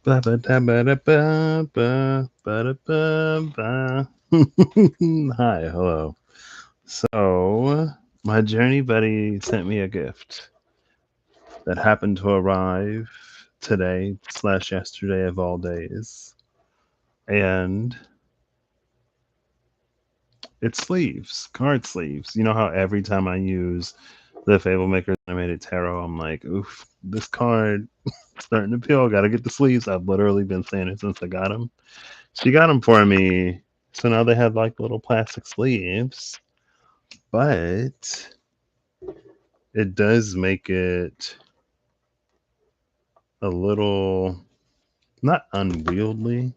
Ba ba da ba da ba ba ba da ba ba. Hi, hello. So, my journey buddy sent me a gift that happened to arrive today slash yesterday of all days, and it's sleeves, card sleeves. You know how every time I use the Fable Maker's Animated Tarot, I'm like, oof, this card starting to peel. Got to get the sleeves. I've literally been saying it since I got them. She got them for me. So now they have like little plastic sleeves, but it does make it a little not unwieldy,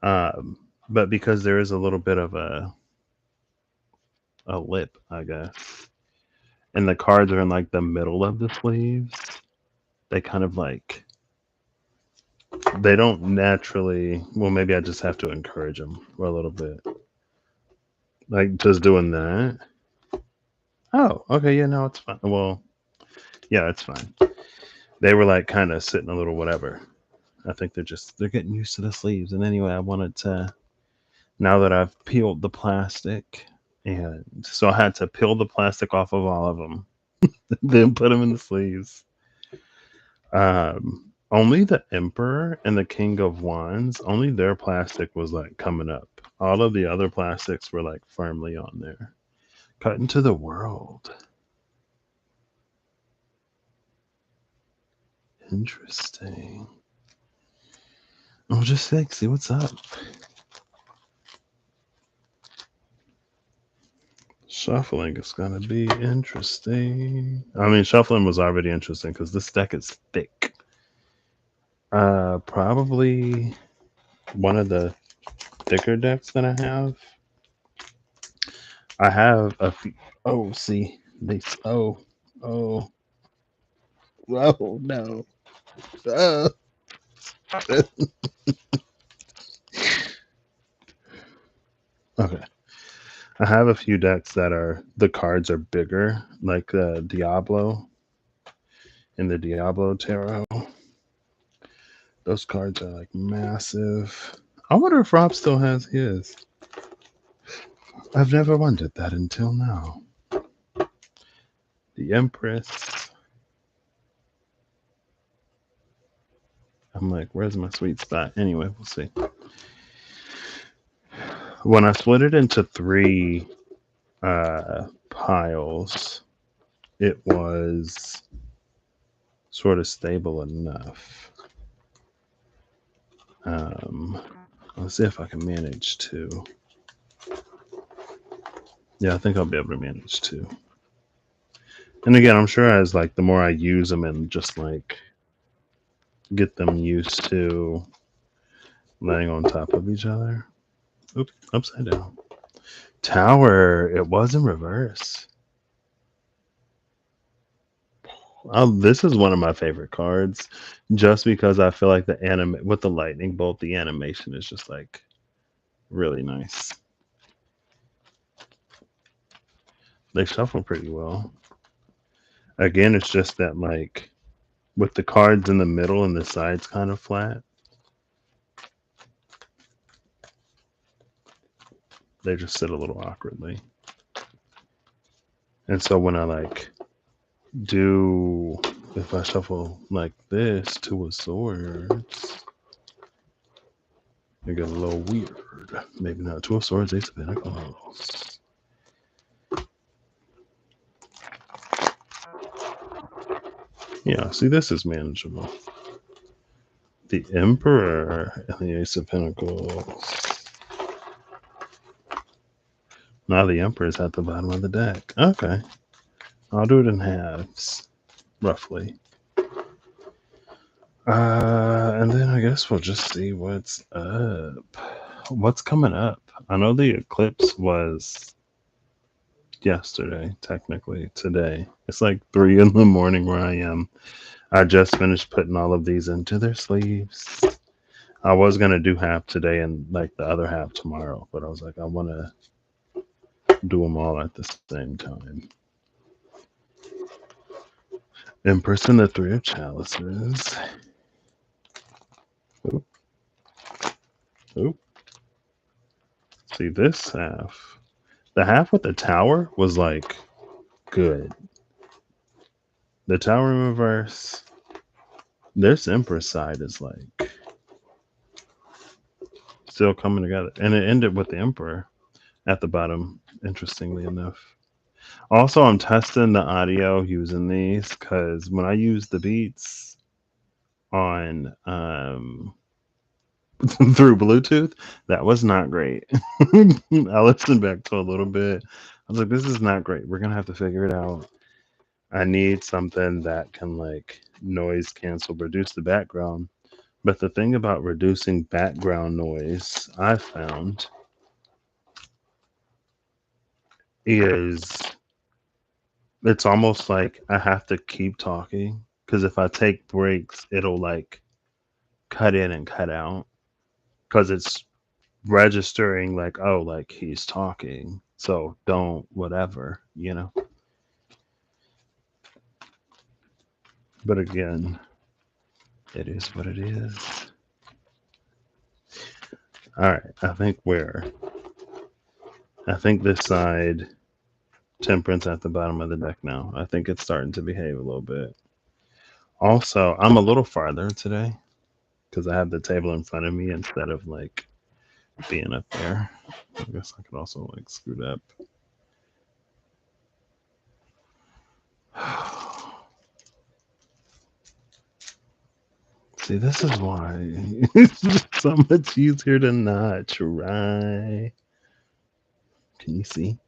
um, but because there is a little bit of a lip, I guess, and the cards are in like the middle of the sleeves. They kind of like they don't naturally. Well, maybe I just have to encourage them for a little bit, like just doing that. Oh, okay, yeah, no, it's fine. Well, yeah, it's fine. They were like kind of sitting a little whatever. I think they're getting used to the sleeves. And anyway, I wanted to now that I've peeled the plastic, and so I had to peel the plastic off of all of them, then put them in the sleeves. Only the Emperor and the King of Wands, only their plastic was like coming up. All of the other plastics were like firmly on there. Cut into the world. Interesting. Oh, just like see what's up. Shuffling is gonna be interesting. I mean, shuffling was already interesting because this deck is thick. Probably one of the thicker decks that I have. I have a few. Oh, see, they. Oh, oh no. Uh, okay, I have a few decks that are the cards are bigger, like Diablo in the Diablo Tarot. Those cards are like massive. I wonder if Rob still has his. I've never wondered that until now. The Empress. I'm like, where's my sweet spot? Anyway, we'll see. When I split it into three piles, it was sort of stable enough. Um, let's see if I can manage two. Yeah, I think I'll be able to manage two. And again, I'm sure as like the more I use them and just like get them used to laying on top of each other. Oops, upside down. Tower. It was in reverse. This is one of my favorite cards, just because I feel like the anime with the lightning bolt, the animation is just like really nice. They shuffle pretty well. Again, it's just that like with the cards in the middle and the sides kind of flat, they just sit a little awkwardly. And so when I like do if I shuffle like this, two of swords, it gets a little weird. Maybe not. Two of swords, ace of pentacles. Yeah, see, this is manageable. The Emperor and the Ace of Pentacles. Now the Emperor's at the bottom of the deck. Okay. I'll do it in halves, roughly. And then I guess we'll just see what's up. What's coming up? I know the eclipse was yesterday, technically. Today. It's like 3 in the morning where I am. I just finished putting all of these into their sleeves. I was gonna do half today and like the other half tomorrow, but I was like, I want to do them all at the same time. Empress and the Three of Chalices. Oop. See this half. The half with the tower was like good. The tower in reverse. This Empress side is like still coming together. And it ended with the Emperor at the bottom, interestingly enough. Also, I'm testing the audio using these because when I use the beats on through Bluetooth, that was not great. I listened back to a little bit. I was like, this is not great. We're gonna have to figure it out. I need something that can like noise cancel, reduce the background. But the thing about reducing background noise, I found, is it's almost like I have to keep talking because if I take breaks, it'll like cut in and cut out because it's registering like, oh, like he's talking. So don't whatever, you know. But again, it is what it is. All right, I think this side temperance at the bottom of the deck now. I think it's starting to behave a little bit. Also, I'm a little farther today because I have the table in front of me instead of like being up there. I guess I could also like scoot up. See, this is why it's so much easier to not try. Can you see?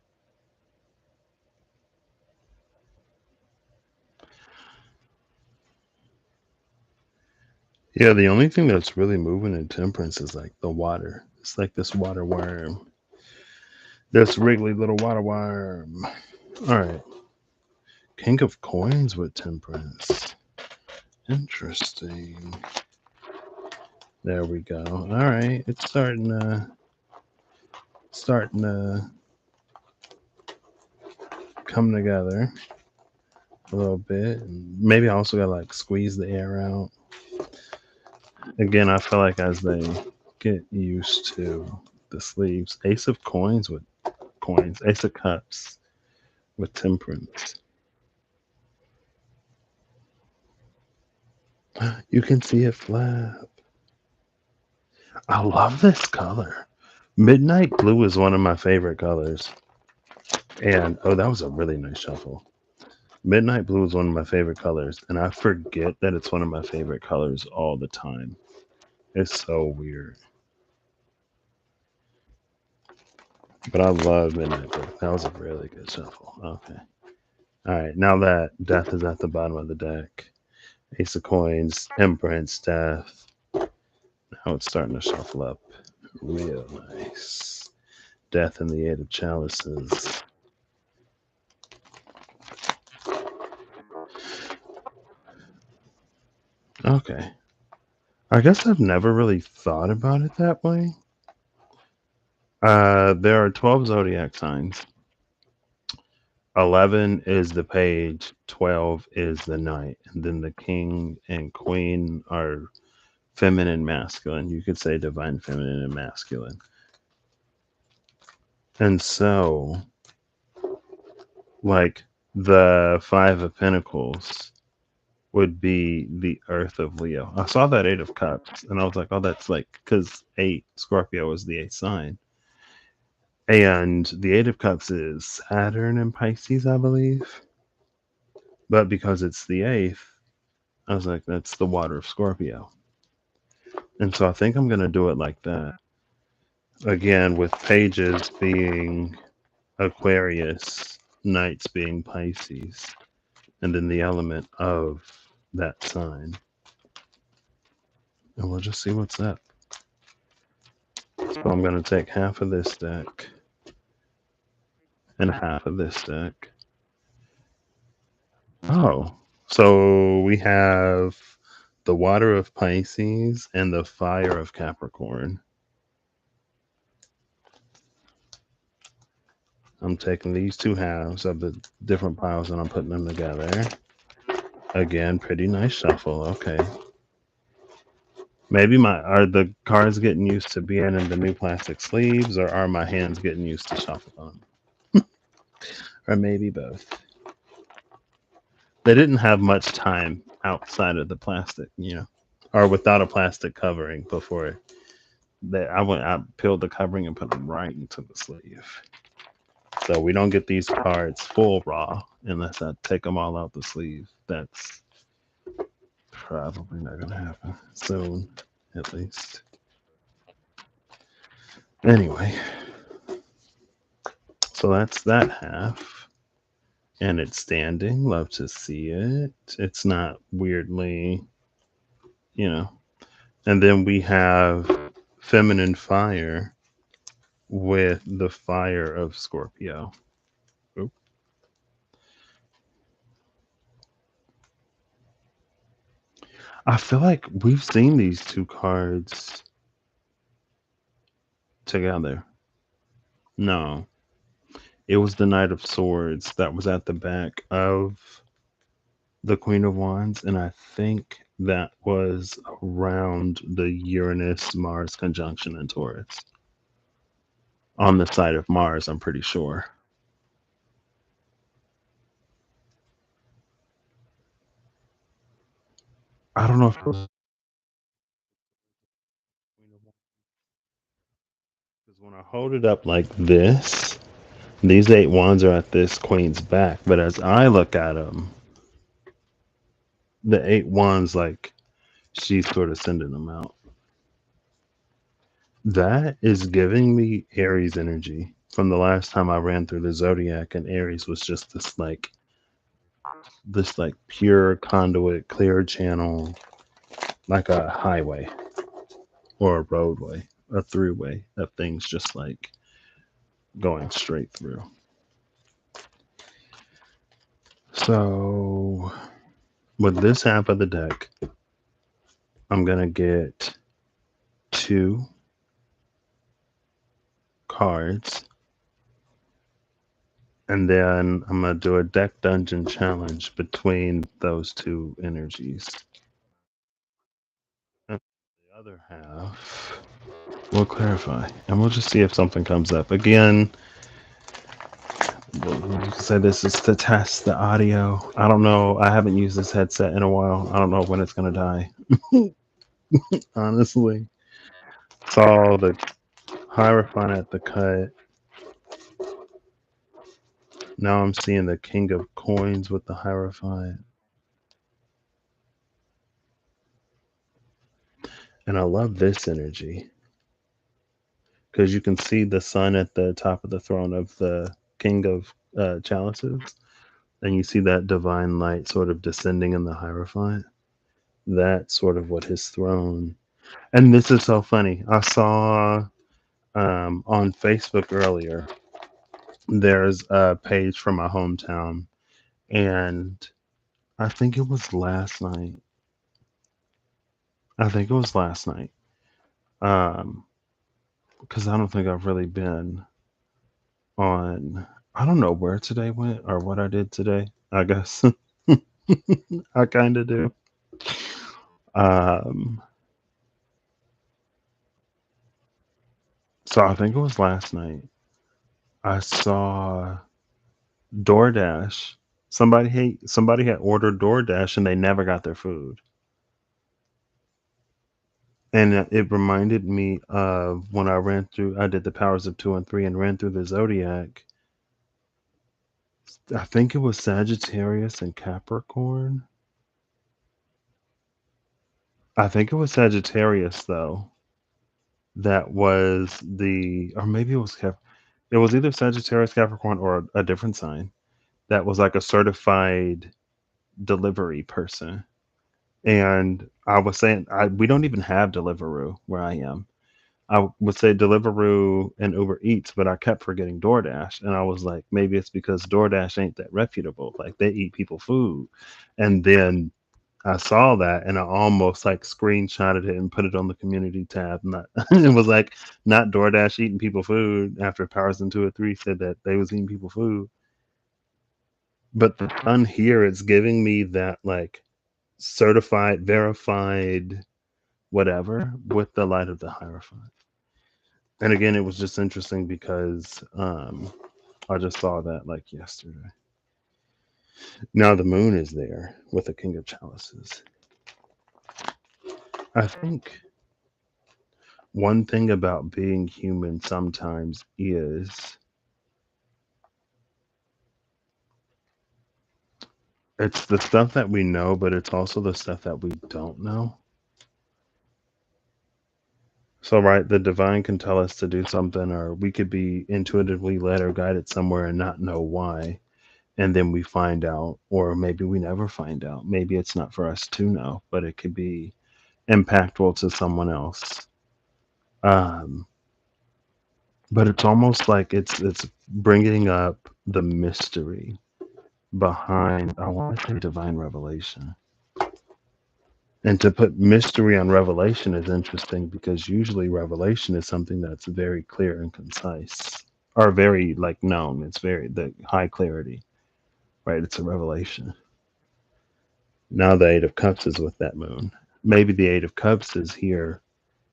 Yeah, the only thing that's really moving in temperance is like the water. It's like this water worm. This wriggly little water worm. All right. King of coins with temperance. Interesting. There we go. All right. It's starting to come together a little bit. Maybe I also gotta like squeeze the air out. Again, I feel like as they get used to the sleeves, Ace of coins with coins, Ace of cups with temperance. You can see it flap. I love this color. Midnight blue is one of my favorite colors. And oh, that was a really nice shuffle. Midnight blue is one of my favorite colors, and I forget that it's one of my favorite colors all the time. It's so weird. But I love midnight blue. That was a really good shuffle. Okay. All right. Now that death is at the bottom of the deck, Ace of coins, Empress, death. Now it's starting to shuffle up. Real nice. Death and the Eight of Chalices. Okay. I guess I've never really thought about it that way. There are 12 zodiac signs. 11 is the page, 12 is the knight. And then the king and queen are feminine, masculine. You could say divine feminine and masculine. And so, like, the Five of Pentacles would be the Earth of Leo. I saw that Eight of Cups, and I was like, oh, that's like, because 8, Scorpio is the 8th sign. And the Eight of Cups is Saturn and Pisces, I believe. But because it's the 8th, I was like, that's the water of Scorpio. And so I think I'm going to do it like that. Again, with pages being Aquarius, nights being Pisces, and then the element of that sign. And we'll just see what's up. So I'm going to take half of this deck and half of this deck. Oh, so we have the water of Pisces and the fire of Capricorn. I'm taking these two halves of the different piles and I'm putting them together. Again, pretty nice shuffle. Okay. Maybe my are the cards getting used to being in the new plastic sleeves, or are my hands getting used to shuffle them, or maybe both. They didn't have much time outside of the plastic, or without a plastic covering before I peeled the covering and put them right into the sleeve. So we don't get these cards full raw unless I take them all out the sleeve. That's probably not gonna happen soon, at least. Anyway, so that's that half. And it's standing. Love to see it. It's not weirdly, you know. And then we have feminine fire with the fire of Scorpio. Oop. I feel like we've seen these two cards together. No, it was the Knight of Swords that was at the back of the Queen of Wands, and I think that was around the Uranus Mars conjunction in Taurus. On the side of Mars, I'm pretty sure. I don't know if it was because when I hold it up like this, these eight wands are at this queen's back. But as I look at them, the eight wands, like she's sort of sending them out. That is giving me Aries energy from the last time I ran through the zodiac, and Aries was just this like pure conduit, clear channel, like a highway or a roadway, a throughway of things just like going straight through. So with this half of the deck, I'm gonna get two cards, and then I'm gonna do a deck dungeon challenge between those two energies. And the other half, we'll clarify, and we'll just see if something comes up. Again, you can say this is to test the audio. I don't know. I haven't used this headset in a while. I don't know when it's gonna die. Honestly, saw the Hierophant at the cut. Now I'm seeing the King of Coins with the Hierophant. And I love this energy because you can see the sun at the top of the throne of the King of Chalices. And you see that divine light sort of descending in the Hierophant. That's sort of what his throne. And this is so funny. I saw on Facebook earlier, there's a page from my hometown. And I think it was last night. I think it was last night. Um, because I don't think I've really been on. I don't know where today went or what I did today. I guess I kind of do. Um, so I think it was last night. I saw DoorDash. Somebody had ordered DoorDash and they never got their food. And it reminded me of when I ran through. I did the powers of two and three and ran through the zodiac. I think it was Sagittarius and Capricorn. I think it was Sagittarius though. That was or maybe it was it was either Sagittarius, Capricorn, or a different sign. That was like a certified delivery person. And I was saying, we don't even have Deliveroo where I am. I would say Deliveroo and Uber Eats, but I kept forgetting DoorDash. And I was like, maybe it's because DoorDash ain't that reputable. Like they eat people food. And then I saw that and I almost like screenshotted it and put it on the community tab. Not it was like not DoorDash eating people food after Powers and Two or Three said that they was eating people food. But the fun here, it's giving me that like certified, verified whatever with the light of the Hierophant. And again, it was just interesting because I just saw that like yesterday. Now the moon is there with the King of Chalices. I think one thing about being human sometimes is it's the stuff that we know, but it's also the stuff that we don't know. So, right, the divine can tell us to do something, or we could be intuitively led or guided somewhere and not know why. And then we find out, or maybe we never find out. Maybe it's not for us to know, but it could be impactful to someone else. Um, but it's almost like it's bringing up the mystery behind, I want to say, divine revelation. And to put mystery on revelation is interesting because usually revelation is something that's very clear and concise, or very like known. It's very the high clarity, right? It's a revelation. Now the Eight of Cups is with that moon. Maybe the Eight of Cups is here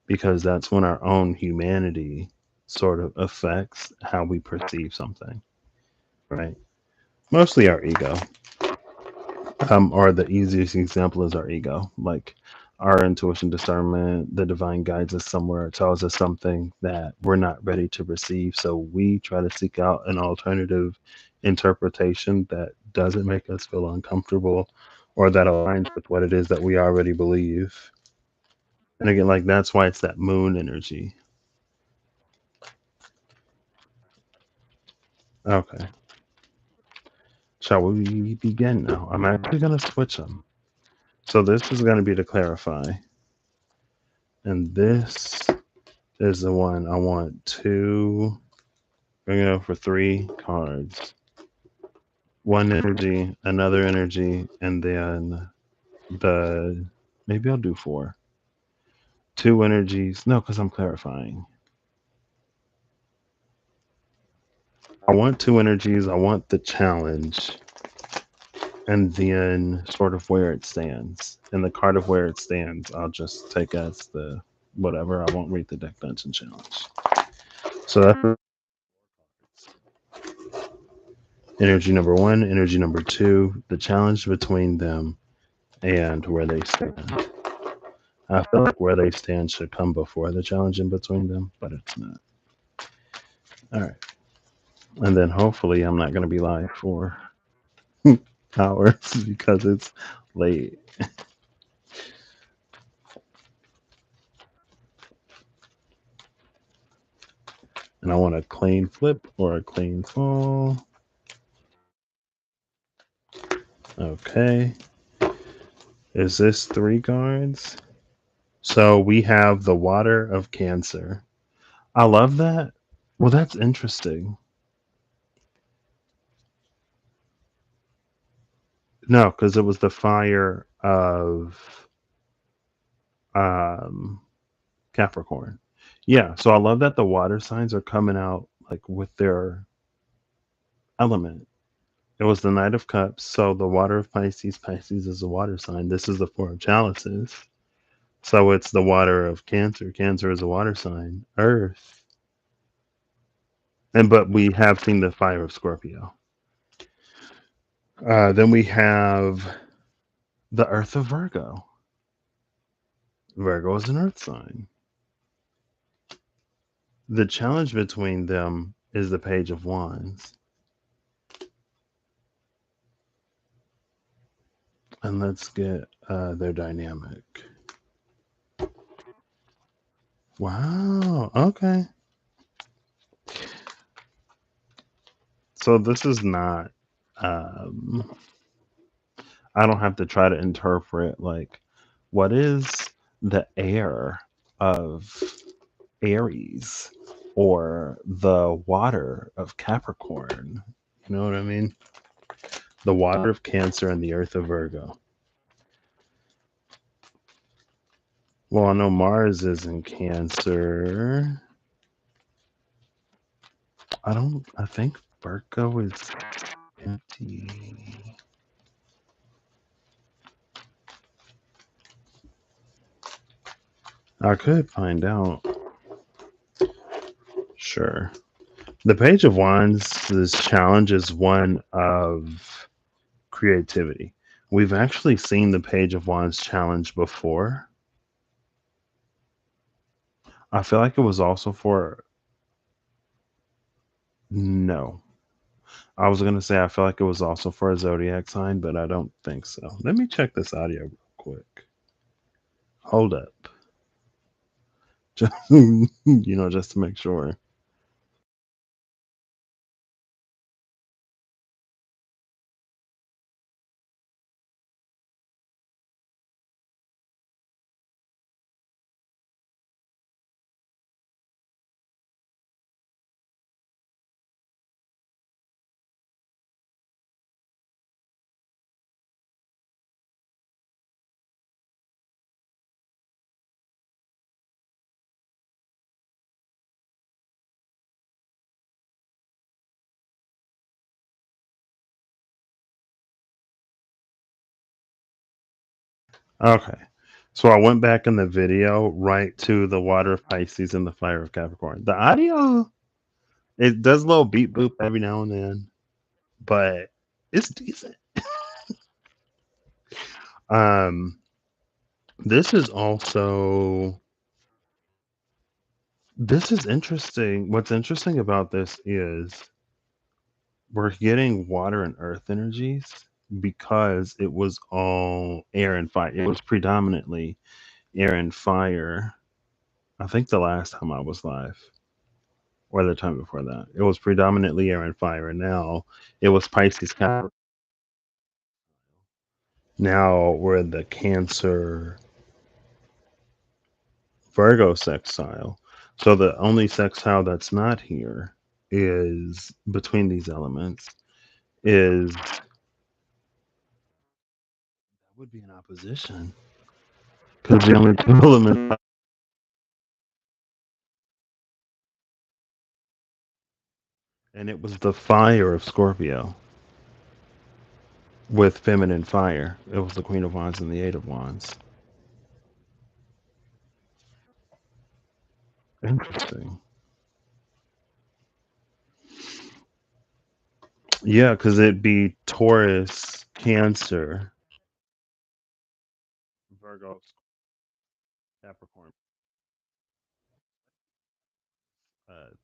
because that's when our own humanity sort of affects how we perceive something, right? Mostly our ego. Or the easiest example is our ego. Like our intuition, discernment, the divine guides us somewhere, tells us something that we're not ready to receive. So we try to seek out an alternative interpretation that doesn't make us feel uncomfortable or that aligns with what it is that we already believe. And again, like that's why it's that moon energy. Okay. Shall we begin now? I'm actually going to switch them. So this is going to be to clarify. And this is the one I want to bring it up for three cards. One energy, another energy, and then the maybe I'll do four. Two energies. No, because I'm clarifying. I want two energies. I want the challenge, and then sort of where it stands. And the card of where it stands, I'll just take as the whatever. I won't read the deck dungeon challenge. So that's energy number one, energy number two, the challenge between them, and where they stand. I feel like where they stand should come before the challenge in between them, but it's not. All right. And then hopefully I'm not going to be live for hours because it's late. And I want a clean flip or a clean fall. Okay. Is this three cards? So we have the Water of Cancer. I love that. Well, that's interesting. No, because it was the fire of um, Capricorn. Yeah, so I love that the water signs are coming out like with their element. It was the Knight of Cups, so the water of Pisces. Pisces is a water sign. This is the Four of Chalices. So it's the water of Cancer. Cancer is a water sign. Earth. And but we have seen the fire of Scorpio. Then we have the Earth of Virgo. Virgo is an earth sign. The challenge between them is the Page of Wands. And let's get their dynamic. Wow. Okay. So this is not. Um, I don't have to try to interpret like what is the air of Aries or the water of Capricorn. You know what I mean? The water of Cancer and the earth of Virgo. Well, I know Mars is in Cancer. I think Virgo is empty. I could find out. Sure. The Page of Wands' challenge is one of creativity. We've actually seen the Page of Wands challenge before. I feel like it was also for no. I was gonna say I feel like it was also for a zodiac sign, but I don't think so. Let me check this audio real quick. Hold up. Just, just to make sure. Okay. So I went back in the video right to the water of Pisces and the fire of Capricorn. The audio, it does a little beep boop every now and then, but it's decent. Um, this is also this is interesting. What's interesting about this is we're getting water and earth energies because it was all air and fire. It was predominantly air and fire. I think the last time I was live, or the time before that, it was predominantly air and fire. And now it was Pisces. Now we're in the Cancer Virgo sextile. So the only sextile that's not here is between these elements is that would be an opposition because the only two elements, and it was the fire of Scorpio with feminine fire. It was the Queen of Wands and the Eight of Wands. Interesting. Yeah, because it'd be Taurus, Cancer, Virgo, Capricorn,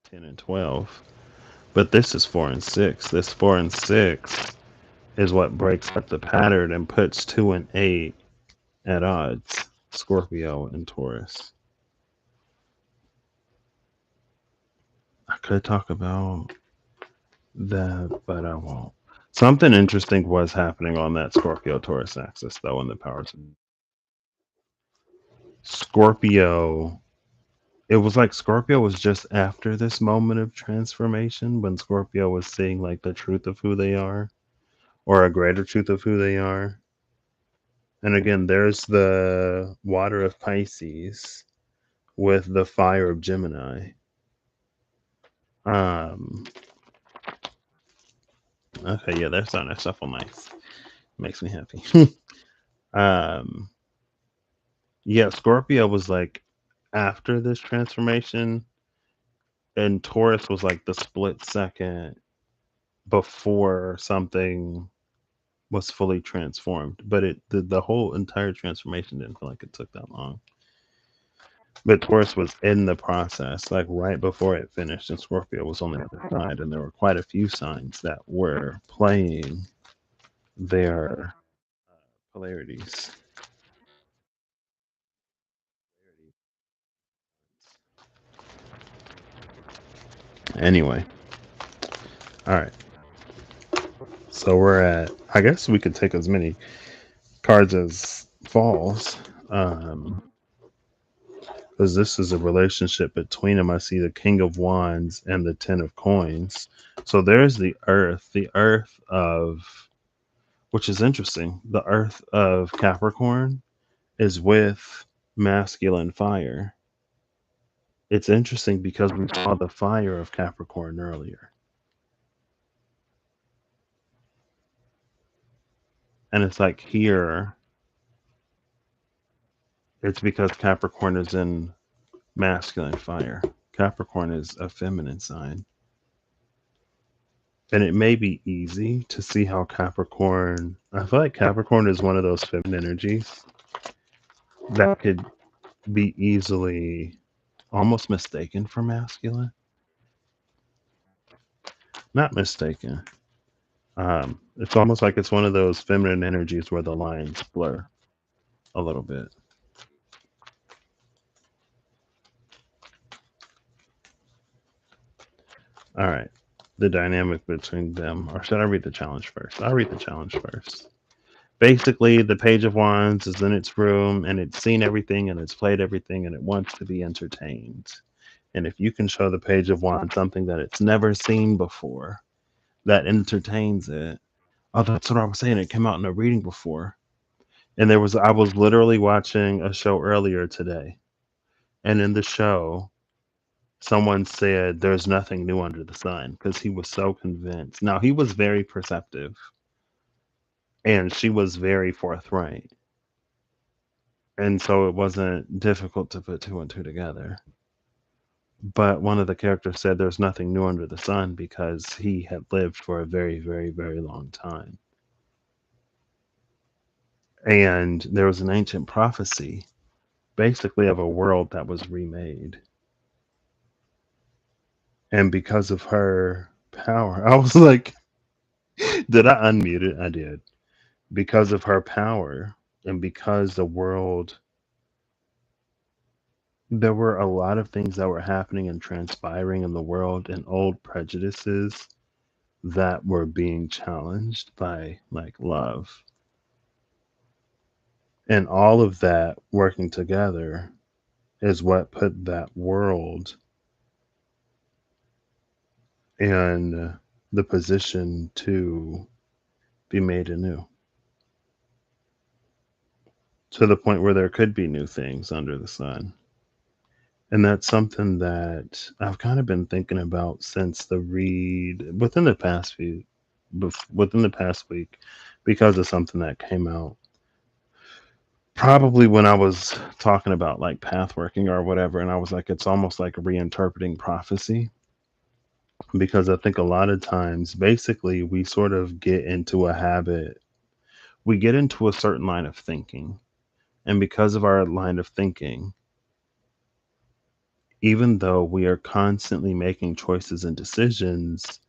10 and 12. But this is 4 and 6. This 4 and 6 is what breaks up the pattern and puts 2 and 8 at odds. Scorpio and Taurus. I could talk about that, but I won't. Something interesting was happening on that Scorpio Taurus axis, though, in the powers. Scorpio, it was like Scorpio was just after this moment of transformation when Scorpio was seeing like the truth of who they are or a greater truth of who they are. And again, there's the water of Pisces with the fire of Gemini. Um, okay, yeah, that's on that shuffle nice. Makes me happy. um, yeah, Scorpio was like after this transformation, and Taurus was like the split second before something was fully transformed. But the whole entire transformation didn't feel like it took that long. But Taurus was in the process, like right before it finished, and Scorpio was on the other side, and there were quite a few signs that were playing their polarities. Anyway, all right. So we're at. I guess we could take as many cards as falls, because this is a relationship between them. I see the King of Wands and the Ten of Coins. So there's the Earth of, which is interesting. The Earth of Capricorn is with masculine fire. It's interesting because we saw the fire of Capricorn earlier. And it's like here, It's because Capricorn is in masculine fire. Capricorn is a feminine sign. And it may be easy to see how Capricorn, I feel like Capricorn is one of those feminine energies that could be easily almost mistaken for masculine. Not mistaken. It's almost like it's one of those feminine energies where the lines blur a little bit. All right. The dynamic between them, or should I read the challenge first? I'll read the challenge first. Basically, the Page of Wands is in its room and it's seen everything and it's played everything and it wants to be entertained. And if you can show the Page of Wands something that it's never seen before that entertains it, oh, that's what I was saying. It came out in a reading before. And I was literally watching a show earlier today. And in the show, someone said there's nothing new under the sun because he was so convinced. Now, he was very perceptive and she was very forthright. And so it wasn't difficult to put two and two together. But one of the characters said there's nothing new under the sun because he had lived for a very, very, very long time. And there was an ancient prophecy, basically, of a world that was remade. And because of her power, I was like, did I unmute it? I did. Because of her power and because the world, there were a lot of things that were happening and transpiring in the world and old prejudices that were being challenged by like love. And all of that working together is what put that world in the position to be made anew, to the point where there could be new things under the sun. And that's something that I've kind of been thinking about since the read within the past week, because of something that came out probably when I was talking about like path working or whatever. And I was like, it's almost like reinterpreting prophecy, because I think a lot of times, basically, we sort of get into a habit, we get into a certain line of thinking. And because of our line of thinking, even though we are constantly making choices and decisions,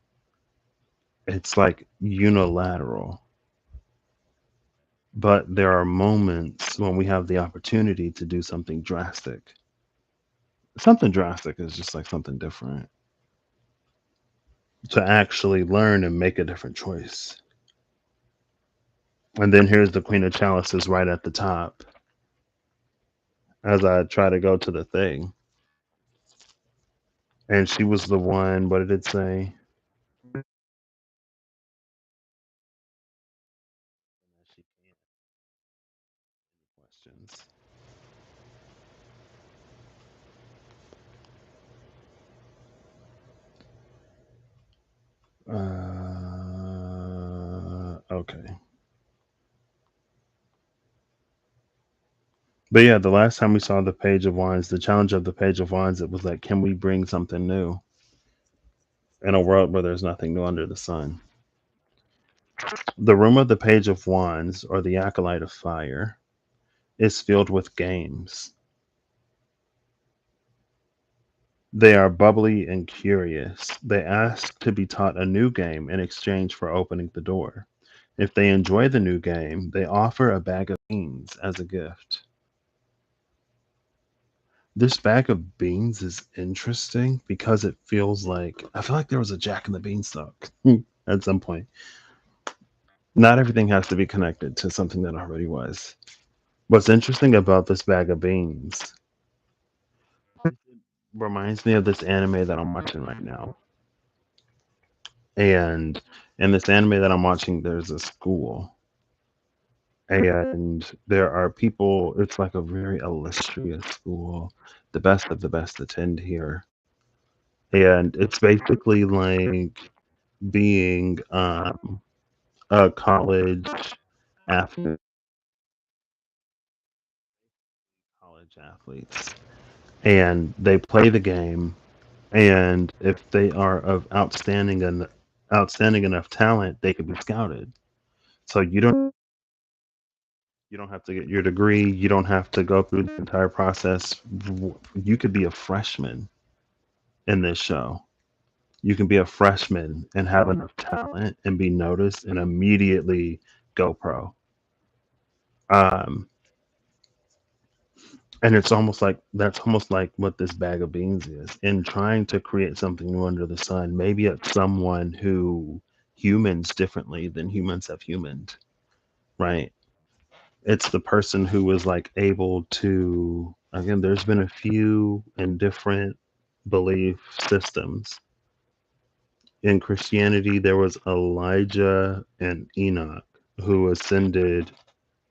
it's like unilateral. But there are moments when we have the opportunity to do something drastic. Something drastic is just like something different, to actually learn and make a different choice. And then here's the Queen of Chalices right at the top as I try to go to the thing. And she was the one, what did it say? She can't questions. Okay. But yeah, the last time we saw the Page of Wands, the challenge of the Page of Wands, it was like, can we bring something new in a world where there's nothing new under the sun? The room of the Page of Wands, or the Acolyte of Fire, is filled with games. They are bubbly and curious. They ask to be taught a new game in exchange for opening the door. If they enjoy the new game, they offer a bag of beans as a gift. This bag of beans is interesting because it feels like, I feel like there was a Jack and the Beanstalk at some point. Not everything has to be connected to something that already was. What's interesting about this bag of beans reminds me of this anime that I'm watching right now. And in this anime that I'm watching, there's a school, and there are people, it's like a very illustrious school. The best of the best attend here. And it's basically like being a college athlete, college athletes, and they play the game, and if they are of outstanding enough talent, they could be scouted. So you don't have to get your degree, you don't have to go through the entire process. You could be a freshman in this show. You can be a freshman and have enough talent and be noticed and immediately go pro. Um, and it's almost like that's almost like what this bag of beans is. In trying to create something new under the sun, maybe it's someone who humans differently than humans have humaned, right? It's the person who was like able to, again, there's been a few in different belief systems. In Christianity, there was Elijah and Enoch who ascended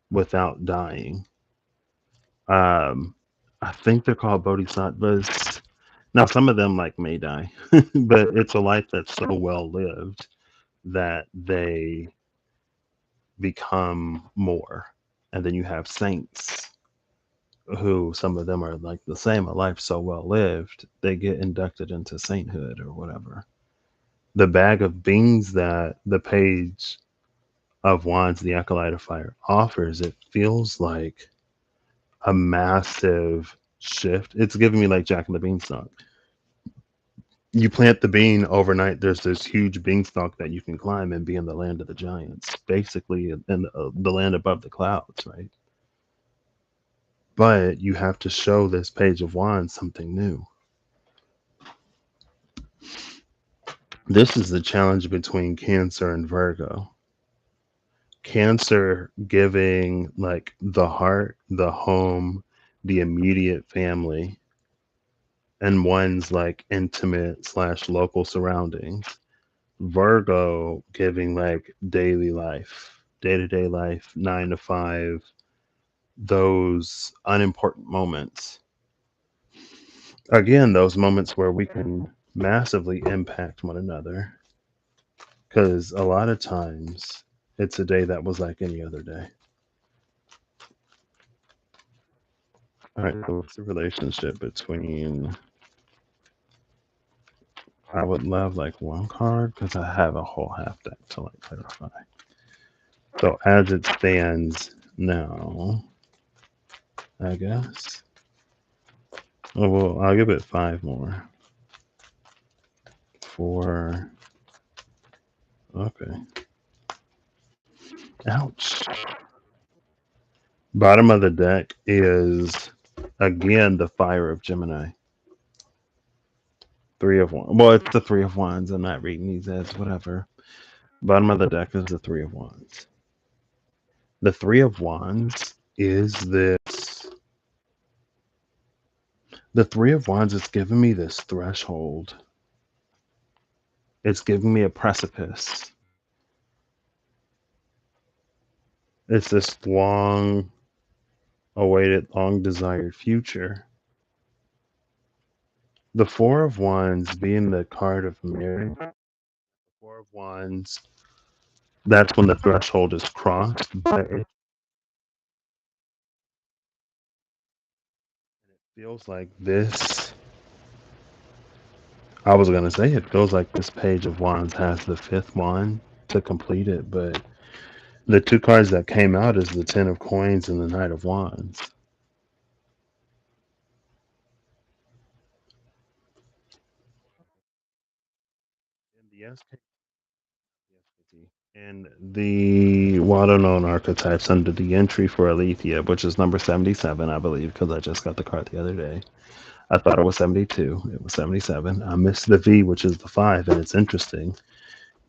without dying. Um, I think they're called bodhisattvas. Now, some of them like may die, but it's a life that's so well lived that they become more. And then you have saints who some of them are like the same, a life so well lived, they get inducted into sainthood or whatever. The bag of beans that the page of wands, the acolyte of fire, offers, it feels like a massive shift. It's giving me like Jack and the Beanstalk. You plant the bean overnight, there's this huge beanstalk that you can climb and be in the land of the giants, basically in the land above the clouds, right? But you have to show this page of wands something new. This is the challenge between Cancer and Virgo. Cancer giving like the heart, the home, the immediate family, and one's like intimate slash local surroundings. Virgo giving like daily life, day to day life, 9 to 5, those unimportant moments. Again, those moments where we can massively impact one another. Because a lot of times it's a day that was like any other day. All right, so what's the relationship between? I would love like one card because I have a whole half deck to like clarify. So as it stands now, I guess. Oh well, I'll give it 5 more. Four. Okay. Ouch. Bottom of the deck is again the Fire of Gemini. Three of Wands. Well, it's the Three of Wands. I'm not reading these as whatever. Bottom of the deck is the Three of Wands. The Three of Wands is this. The Three of Wands is giving me this threshold. It's giving me a precipice. It's this long awaited, long desired future. The Four of Wands being the card of marriage. The Four of Wands, that's when the threshold is crossed, but it feels like this. I was going to say it feels like this page of wands has the fifth wand to complete it, but the two cards that came out is the Ten of Coins and the Knight of Wands. And the SKT. And the water known archetypes under the entry for Alethea, which is number 77, I believe, because I just got the card the other day. I thought it was 72. It was 77. I missed the V, which is the 5, and it's interesting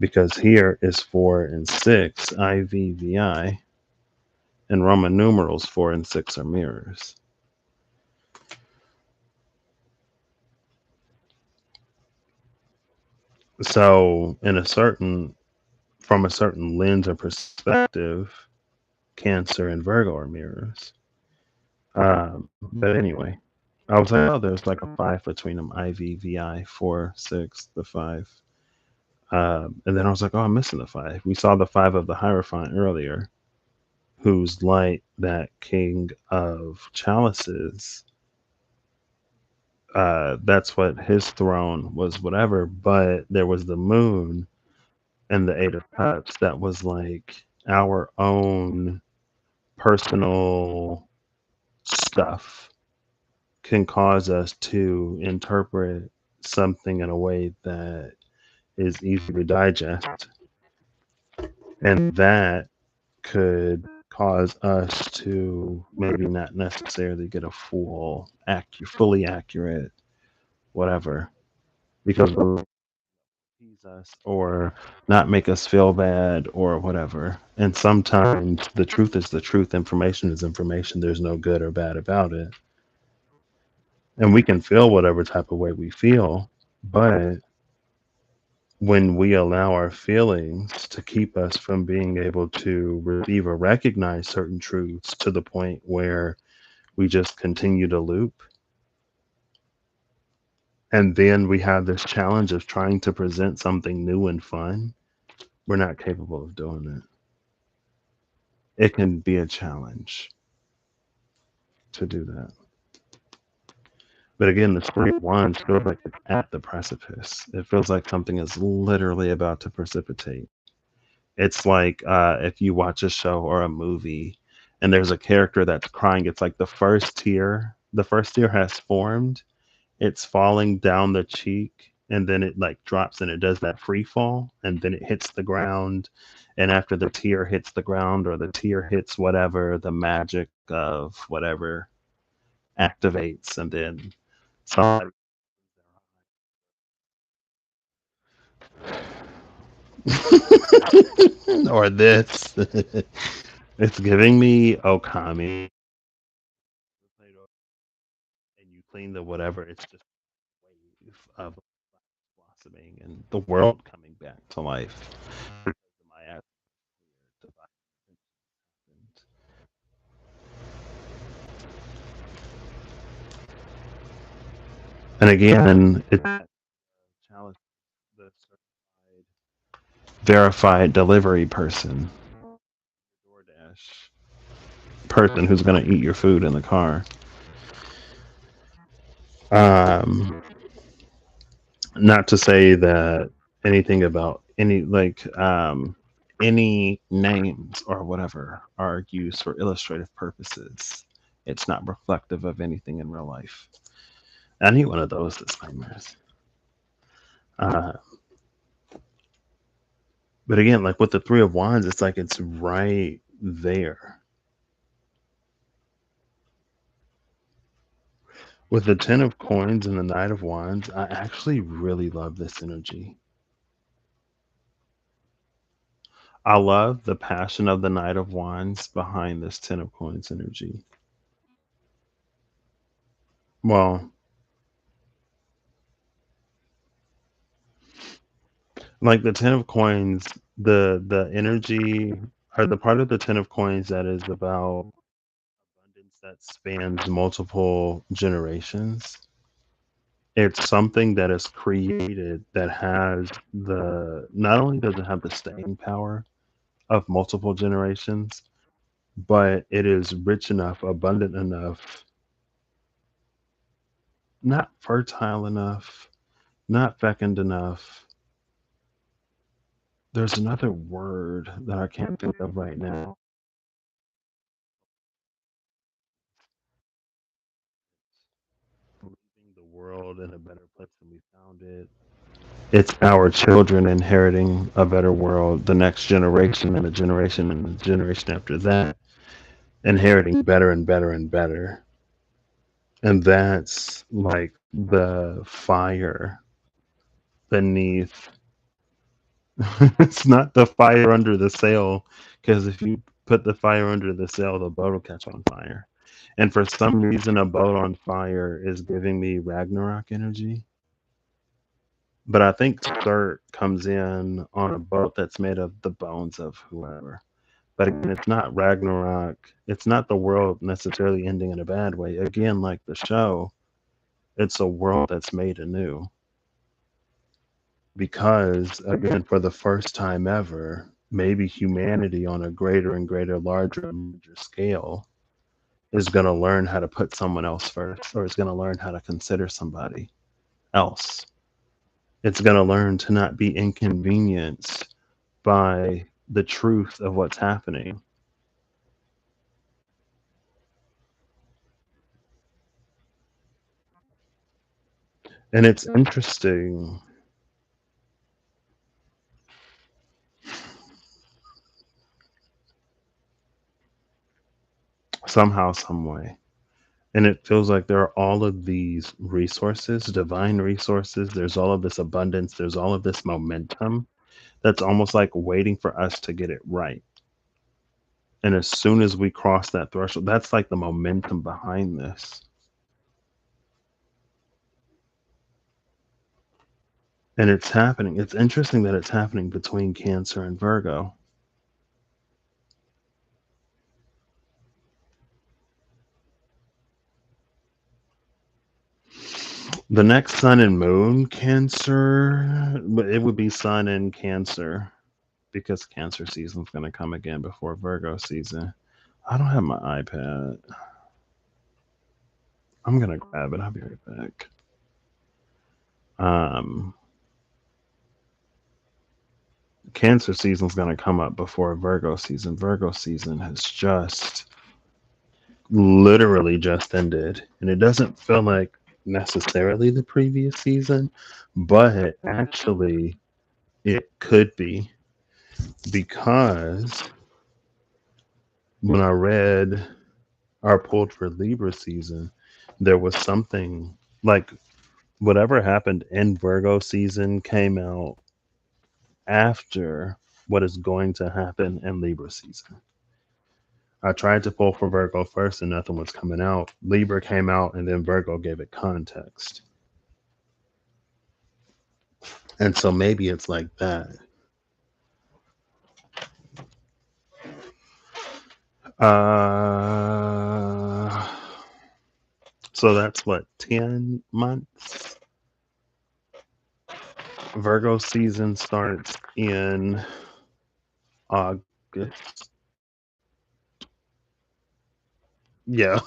because here is 4 and 6, IVVI, and Roman numerals 4 and 6 are mirrors. So, from a certain lens or perspective, Cancer and Virgo are mirrors. But anyway, I was like, oh, there's like a 5 between them, IVVI, 4, 6, the 5. And then I was like, oh, I'm missing the 5. We saw the 5 of the Hierophant earlier, who's like that king of chalices, that's what his throne was, whatever. But there was the moon and the Eight of Cups that was like our own personal stuff can cause us to interpret something in a way that is easy to digest. And that could cause us to maybe not necessarily get a fully accurate, whatever, because it'll tease us or not make us feel bad or whatever. And sometimes the truth is the truth, information is information. There's no good or bad about it. And we can feel whatever type of way we feel, but when we allow our feelings to keep us from being able to receive or recognize certain truths to the point where we just continue to loop, and then we have this challenge of trying to present something new and fun, we're not capable of doing it. It can be a challenge to do that. But again, the Three of Wands feels like it's at the precipice. It feels like something is literally about to precipitate. It's like if you watch a show or a movie and there's a character that's crying, it's like the first tear has formed, it's falling down the cheek, and then it like drops and it does that free fall, and then it hits the ground. And after the tear hits the ground or the tear hits whatever, the magic of whatever activates, and then somebody or this. It's giving me Okami. And you clean the whatever, it's just a wave of blossoming and the world coming back to life. My and again, it's challenge the certified, verified delivery person, DoorDash person who's going to eat your food in the car. Um, Not to say that anything about any names or whatever are used for illustrative purposes. It's not reflective of anything in real life. I need one of those disclaimers. Uh, but again, like with the Three of Wands, it's like it's right there. With the Ten of Coins and the Knight of Wands, I actually really love this energy. I love the passion of the Knight of Wands behind this Ten of Coins energy. Well, like the Ten of Coins, the energy or the part of the Ten of Coins that is about abundance that spans multiple generations. It's something that is created that has the not only does it have the staying power of multiple generations, but it is rich enough, abundant enough, not fertile enough, not fecund enough. There's another word that I can't think of right now. Leaving the world in a better place than we found it. It's our children inheriting a better world, the next generation and the generation and the generation after that, inheriting better and better and better. And that's like the fire beneath. It's not the fire under the sail, because if you put the fire under the sail, the boat will catch on fire. And for some reason, a boat on fire is giving me Ragnarok energy. But I think Surt comes in on a boat that's made of the bones of whoever. But again, it's not Ragnarok. It's not the world necessarily ending in a bad way. Again, like the show, it's a world that's made anew. Because, again, for the first time ever, maybe humanity on a greater and greater, larger and larger scale is going to learn how to put someone else first, or is going to learn how to consider somebody else. It's going to learn to not be inconvenienced by the truth of what's happening. And it's interesting somehow, some way. And it feels like there are all of these resources, divine resources. There's all of this abundance. There's all of this momentum that's almost like waiting for us to get it right. And as soon as we cross that threshold, that's like the momentum behind this. And it's happening. It's interesting that it's happening between Cancer and Virgo. The next sun and moon, Cancer, but it would be sun and Cancer because Cancer season's going to come again before Virgo season. I don't have my iPad. I'm going to grab it. I'll be right back. Um, Cancer season's going to come up before Virgo season. Virgo season has just literally just ended, and it doesn't feel like necessarily the previous season, but actually it could be because when I read or pulled for Libra season, there was something like whatever happened in Virgo season came out after what is going to happen in Libra season. I tried to pull for Virgo first and nothing was coming out. Libra came out and then Virgo gave it context. And so maybe it's like that. Uh, so that's what, 10 months? Virgo season starts in August. Yeah.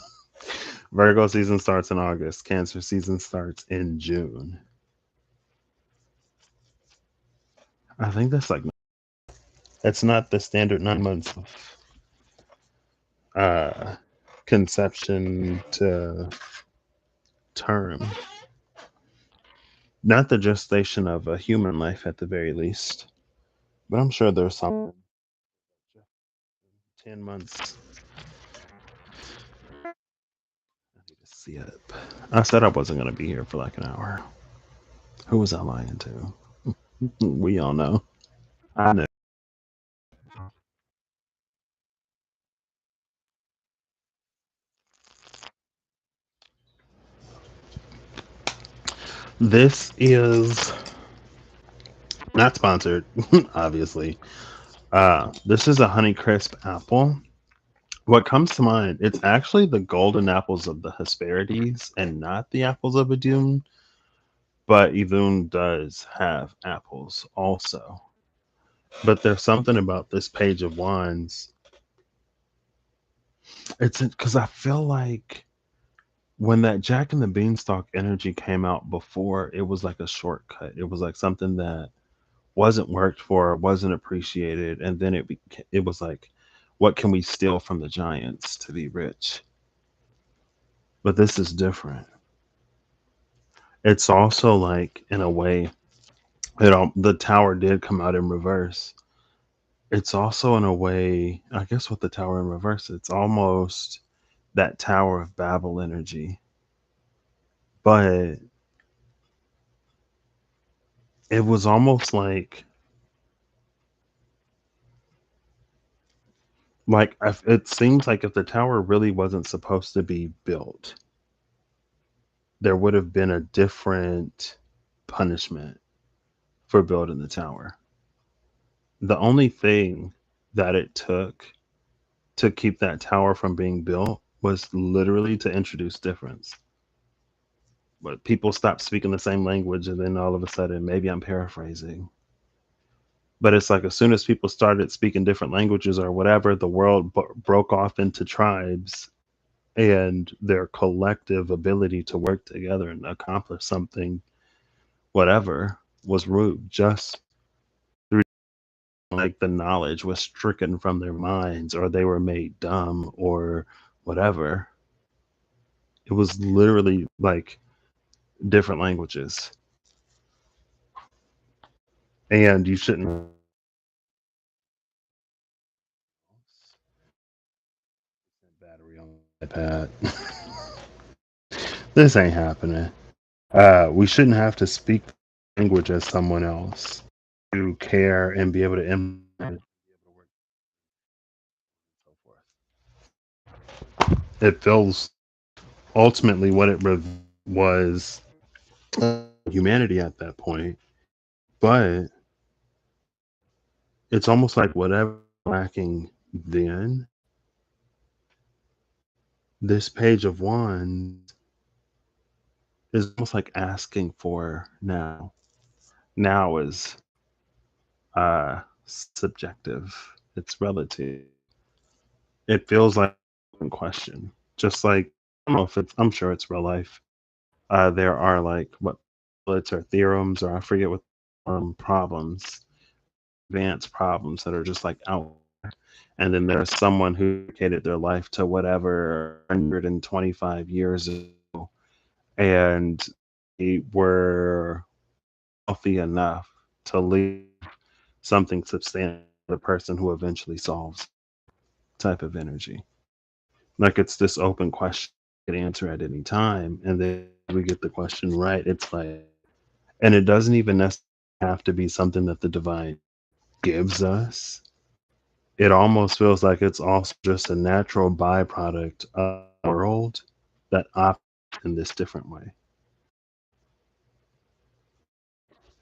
Virgo season starts in August. Cancer season starts in June. I think that's like, it's not the standard 9 months of uh, conception to term. Not the gestation of a human life at the very least. But I'm sure there's some 10 months. I need to see it. I said I wasn't going to be here for like an hour. Who was I lying to? We all know. I know. This is not sponsored, obviously. This is a Honeycrisp apple. What comes to mind, it's actually the golden apples of the Hesperides and not the apples of Idun, but Idun does have apples also. But there's something about this page of wands. It's because I feel like when that Jack and the Beanstalk energy came out before, it was like a shortcut. It was like something that wasn't worked for, wasn't appreciated, and then it was like, what can we steal from the giants to be rich? But this is different. It's also like in a way, the tower did come out in reverse. It's also in a way, I guess, with the tower in reverse, it's almost that Tower of Babel energy, but it was almost it seems like if the tower really wasn't supposed to be built, there would have been a different punishment for building the tower. The only thing that it took to keep that tower from being built was literally to introduce difference. But people stopped speaking the same language, and then all of a sudden, maybe I'm paraphrasing, But it's like as soon as people started speaking different languages or whatever, the world broke off into tribes, and their collective ability to work together and accomplish something, whatever, was rude. Just through, like, the knowledge was stricken from their minds, or they were made dumb, or whatever. It was literally like different languages, and you shouldn't battery on the iPad. This ain't happening. We shouldn't have to speak the language as someone else to care and be able to implement it, and so forth. It feels ultimately what it was, humanity at that point, but it's almost like whatever lacking then, this page of wands is almost like asking for now. Now is subjective. It's relative. It feels like a question. Just like, I don't know if it's, I'm sure it's real life. There are like what bullets or theorems, or I forget what, problems, advanced problems that are just like out. And then there's someone who dedicated their life to whatever 125 years ago, and they were healthy enough to leave something substantial to the person who eventually solves, type of energy. Like it's this open question you can answer at any time. And then we get the question right. It's like, and it doesn't even necessarily have to be something that the divine gives us. It almost feels like it's also just a natural byproduct of the world that operates in this different way.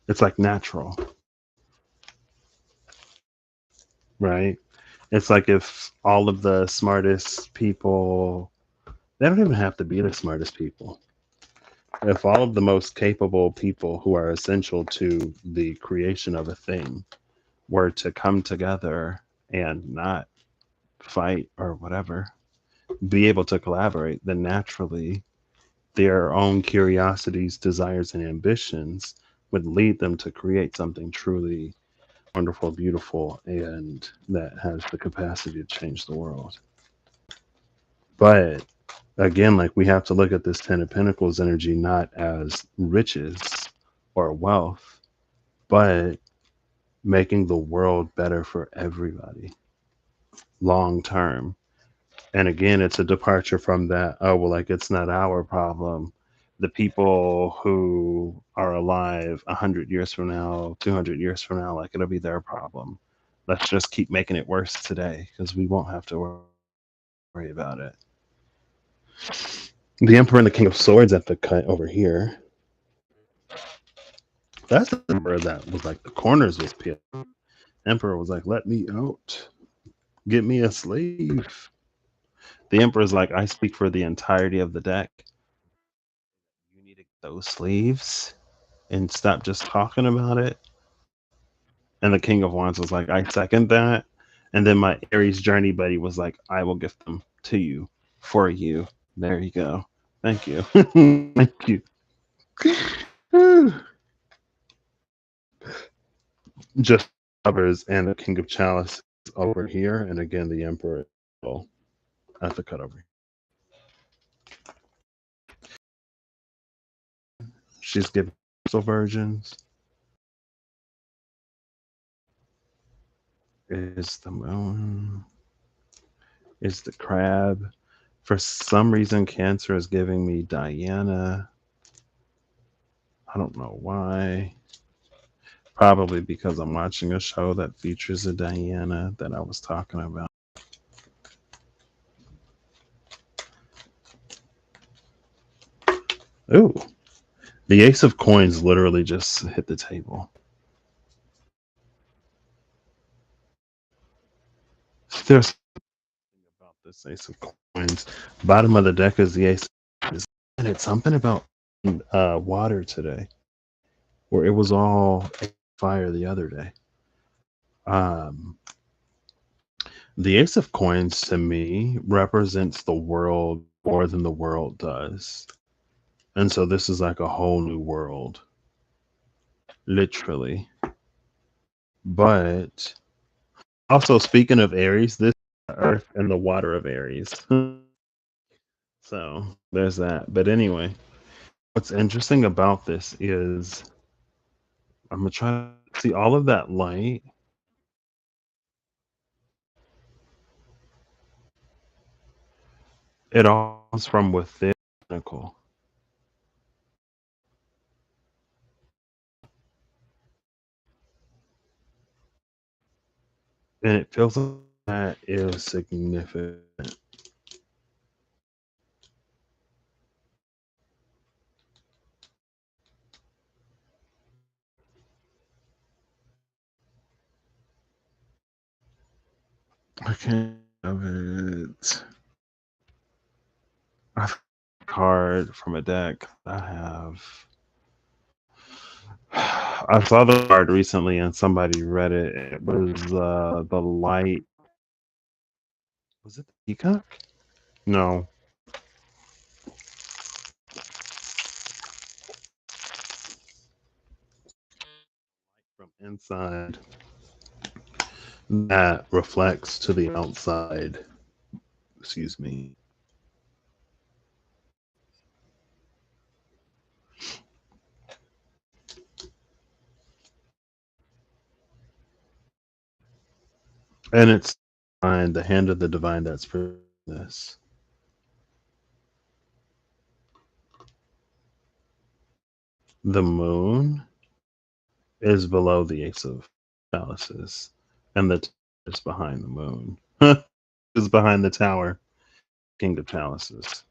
It's like natural, right? It's like if all of the smartest people, they don't even have to be the smartest people. If all of the most capable people who are essential to the creation of a thing were to come together and not fight or whatever, be able to collaborate, then naturally their own curiosities, desires, and ambitions would lead them to create something truly wonderful, beautiful, and that has the capacity to change the world. But again, like we have to look at this Ten of Pentacles energy not as riches or wealth, but making the world better for everybody long term. And again, it's a departure from that, oh, well, like it's not our problem. The people who are alive 100 years from now, 200 years from now, like it'll be their problem. Let's just keep making it worse today because we won't have to worry about it. The Emperor and the King of Swords at the cut over here. That's the Emperor that was like the corners was peeled. Emperor was like, let me out. Get me a sleeve. The Emperor's like, I speak for the entirety of the deck. You need to get those sleeves and stop just talking about it. And the King of Wands was like, I second that. And then my Aries journey buddy was like, I will gift them to you for you. There you go. Thank you. Thank you. Just covers and the King of Chalice over here. And again, the Emperor at the cut over. She's giving crystal versions. Is the moon. Is the crab. For some reason, Cancer is giving me Diana. I don't know why. Probably because I'm watching a show that features a Diana that I was talking about. Ooh, the Ace of Coins literally just hit the table. There's something about this Ace of Coins. Bottom of the deck is the Ace. And it's something about water today, where it was all fire the other day. Um, the Ace of Coins to me represents the world more than the world does. And so this is like a whole new world, literally. But also, speaking of Aries, this is the earth and the water of Aries. So there's that. But anyway, what's interesting about this is I'm going to try to see all of that light. It all comes from within the pinnacle. And it feels like that is significant. I can't have it. I have a card from a deck I have. I saw the card recently and somebody read it. It was the light. Was it the peacock? No, from inside that reflects to the outside. Excuse me. And it's divine, the hand of the divine that's for this. The moon is below the ace of chalices, and the tower is behind the moon. Is behind the tower, king of chalices.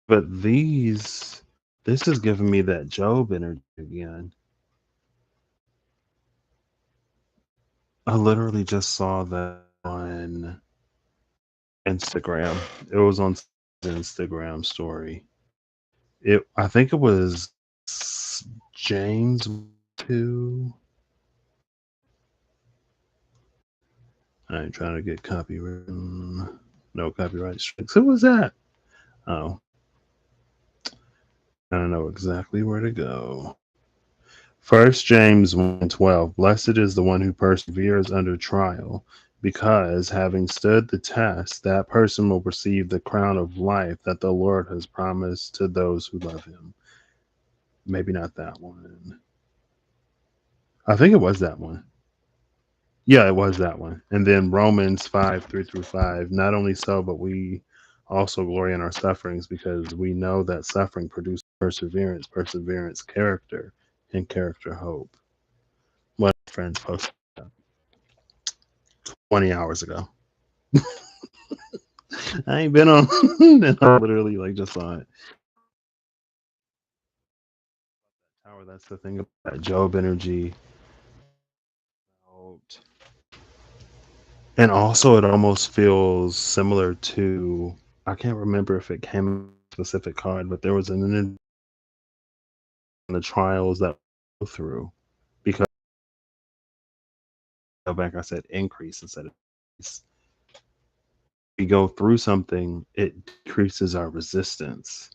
But this is giving me that Job energy again. I literally just saw that on Instagram. It was on Instagram story. I think it was James 2. I ain't trying to get copyright. No copyright strikes. Who was that? Oh, I don't know exactly where to go. First James 1:12. Blessed is the one who perseveres under trial, because having stood the test, that person will receive the crown of life that the Lord has promised to those who love him. Maybe not that one. I think it was that one. Yeah, it was that one. And then Romans 5:3-5. Not only so, but we also glory in our sufferings because we know that suffering produces perseverance, perseverance, character, and character, hope. One of my friends posted that 20 hours ago. I ain't been on, and I literally like just saw it. Tower, that's the thing about that Job energy. And also, it almost feels similar to, I can't remember if it came in a specific card, but there was an the trials that we go through because go back I said increase instead of decrease. We go through something, it decreases our resistance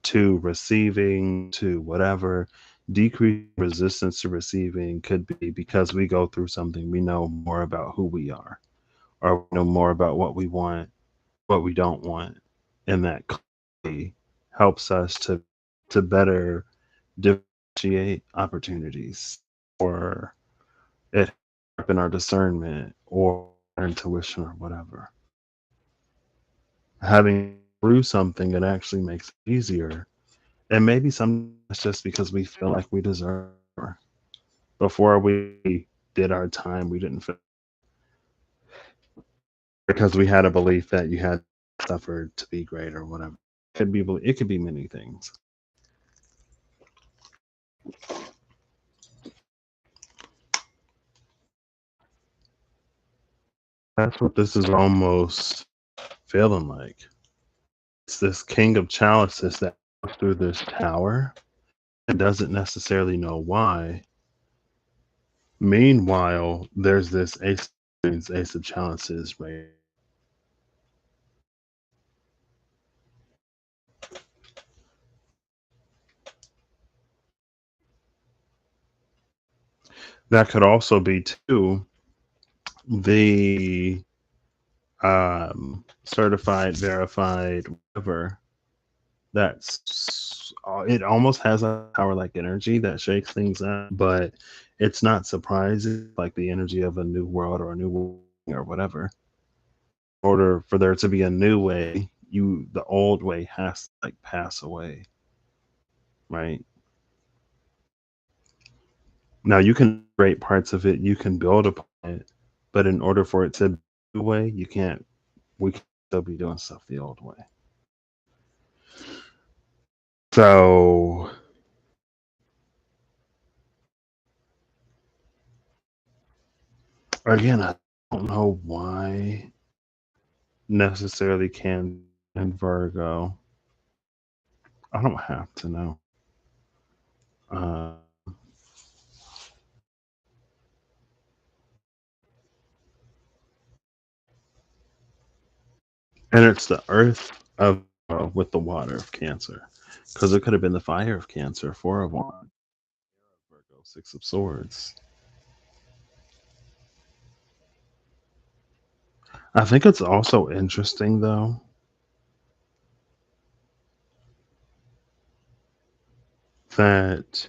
to receiving, to whatever. Decrease resistance to receiving could be because we go through something, we know more about who we are, or we know more about what we want, what we don't want, and that clarity helps us to better differentiate opportunities, or it in our discernment or our intuition or whatever. Having through something, it actually makes it easier. And maybe sometimes it's just because we feel like we deserve more. Before we did our time, we didn't feel because we had a belief that you had suffered to be great or whatever. It could be many things. That's what this is almost feeling like. it's this king of chalices that goes through this tower and doesn't necessarily know why. Meanwhile, there's this ace of chalices, right? That could also be too the certified, verified, whatever. That's it. Almost has a power like energy that shakes things up, but it's not surprising. Like the energy of a new world or a new world or whatever. In order for there to be a new way, the old way has to like pass away, right? Now you can create parts of it, you can build upon it, but in order for it to be the way, you can't. We can still be doing stuff the old way. So again, I don't know why necessarily can in Virgo. I don't have to know. Uh, and it's the earth of with the water of Cancer, because it could have been the fire of Cancer, four of one, Virgo, six of swords. I think it's also interesting though that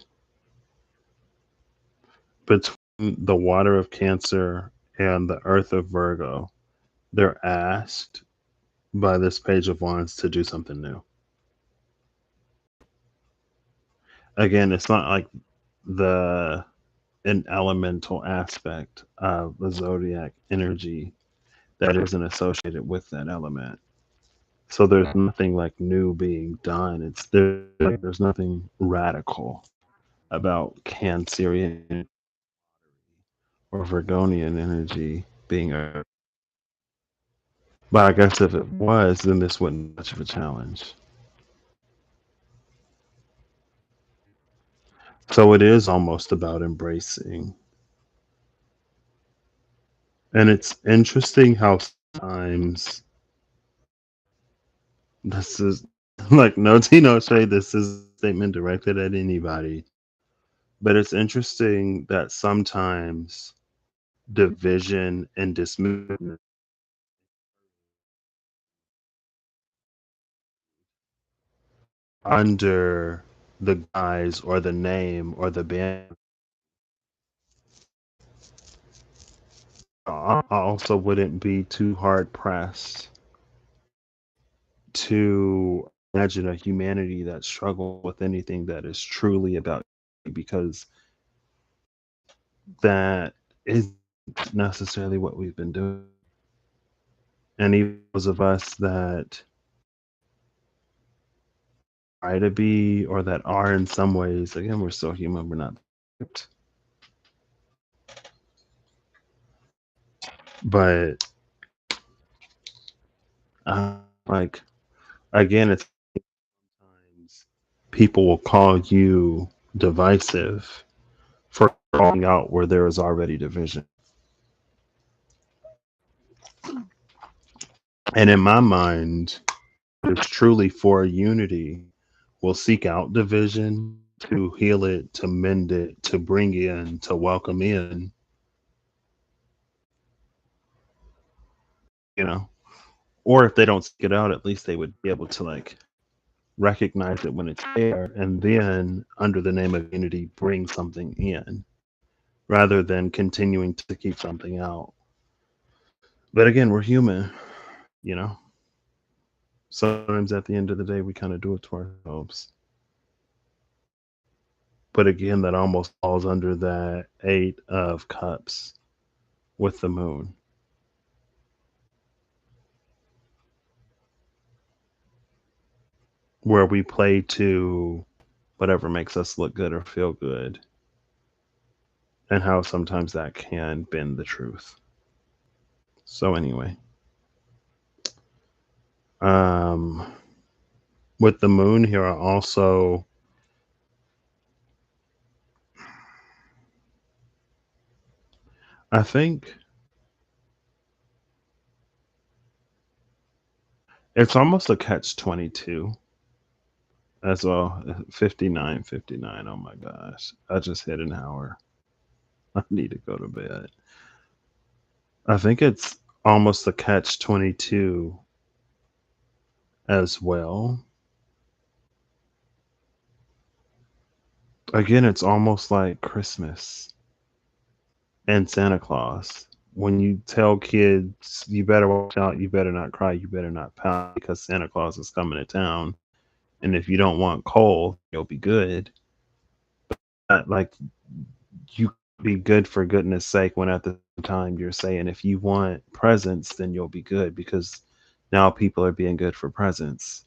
between the water of Cancer and the earth of Virgo, they're asked by this page of wands to do something new. Again, it's not like the an elemental aspect of the zodiac energy that isn't associated with that element. So there's nothing like new being done. There's nothing radical about Cancerian or Virgonian energy being a. But I guess if it was, then this wouldn't be much of a challenge. So it is almost about embracing. And it's interesting how sometimes this is like no tea, no shade. This is a statement directed at anybody. But it's interesting that sometimes division and dismissal under the guise or the name or the band. I also wouldn't be too hard pressed to imagine a humanity that struggles with anything that is truly about you, because that is necessarily what we've been doing. And even those of us that try to be or that are in some ways, again, we're still human, we're not perfect. But like again, it's sometimes people will call you divisive for calling out where there is already division. And in my mind, it's truly for unity. We'll seek out division to heal it, to mend it, to bring in, to welcome in, you know. Or if they don't seek it out, at least they would be able to like recognize it when it's there and then under the name of unity bring something in rather than continuing to keep something out. But again, we're human, you know. Sometimes at the end of the day we kind of do it to ourselves. But again, that almost falls under that eight of cups with the moon, where we play to whatever makes us look good or feel good, and how sometimes that can bend the truth. So anyway, um with the moon here, I think it's almost a catch 22 as well. 59, 59. Oh my gosh. I just hit an hour. I need to go to bed. I think it's almost a catch 22 as well. Again, it's almost like Christmas and Santa Claus. When you tell kids, you better watch out, you better not cry, you better not pout because Santa Claus is coming to town. And if you don't want coal, you'll be good. Like, you be good for goodness sake when at the same time you're saying if you want presents, then you'll be good because now people are being good for presents.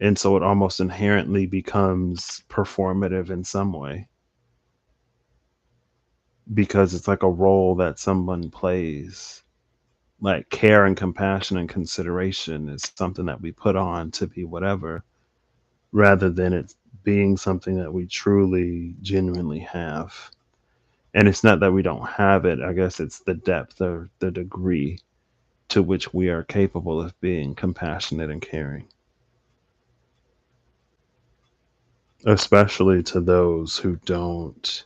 And so it almost inherently becomes performative in some way because it's like a role that someone plays. Like care and compassion and consideration is something that we put on to be whatever, rather than it being something that we truly, genuinely have. And it's not that we don't have it, I guess it's the depth or the degree to which we are capable of being compassionate and caring, especially to those who don't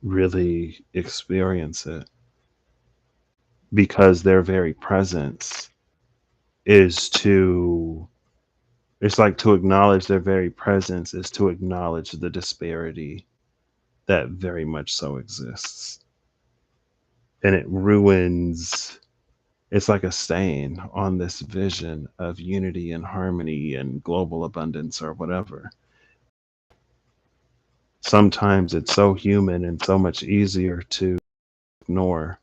really experience it because their very presence is to it's like to acknowledge their very presence is to acknowledge the disparity that very much so exists, and it ruins. It's like a stain on this vision of unity and harmony and global abundance or whatever. Sometimes it's so human and so much easier to ignore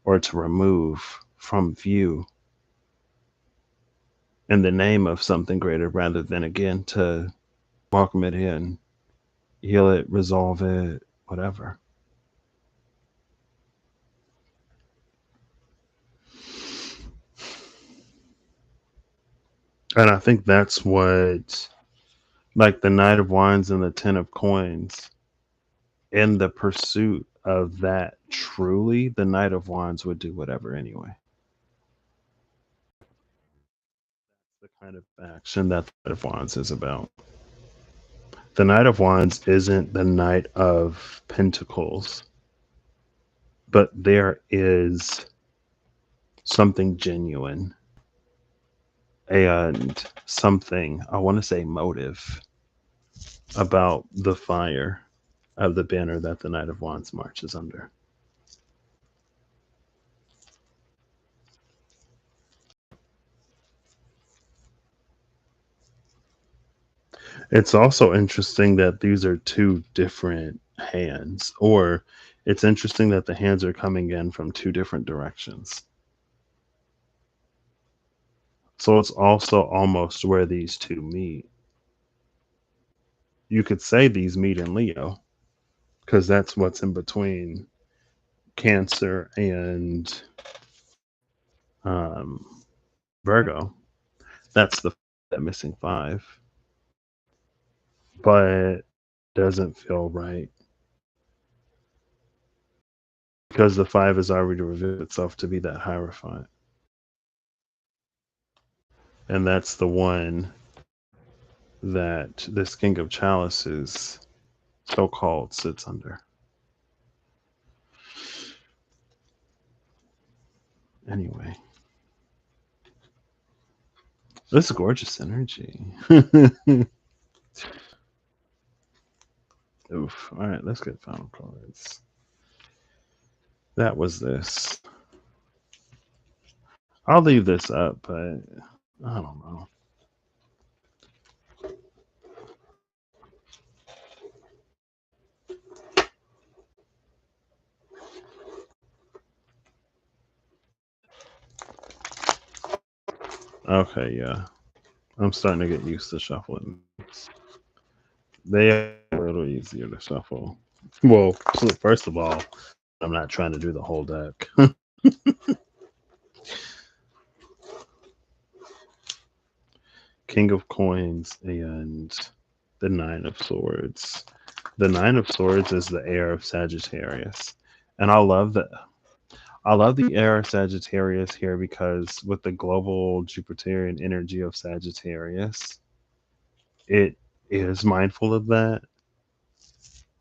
or to remove from view in the name of something greater rather than again to welcome it in, heal it, resolve it, whatever. And I think that's what, like the Knight of Wands and the Ten of Coins, in the pursuit of that, truly, the Knight of Wands would do whatever anyway. The kind of action that the Knight of Wands is about. The Knight of Wands isn't the Knight of Pentacles, but there is something genuine and something, I want to say, motive about the fire of the banner that the Knight of Wands marches under. It's also interesting that these are two different hands, or it's interesting that the hands are coming in from two different directions. So it's also almost where these two meet. You could say these meet in Leo because that's what's in between Cancer and um, Virgo. That's the that missing five, but doesn't feel right because the five has already revealed itself to be that Hierophant. And that's the one that this King of Chalices, so called, sits under. Anyway, this is gorgeous energy. Oof. All right, let's get final cards. That was this. I'll leave this up, but I don't know. Okay, yeah. I'm starting to get used to shuffling. They are a little easier to shuffle. Well, first of all, I'm not trying to do the whole deck. King of Coins and the Nine of Swords. The Nine of Swords is the heir of Sagittarius. And I love the heir of Sagittarius here because with the global Jupiterian energy of Sagittarius, it is mindful of that.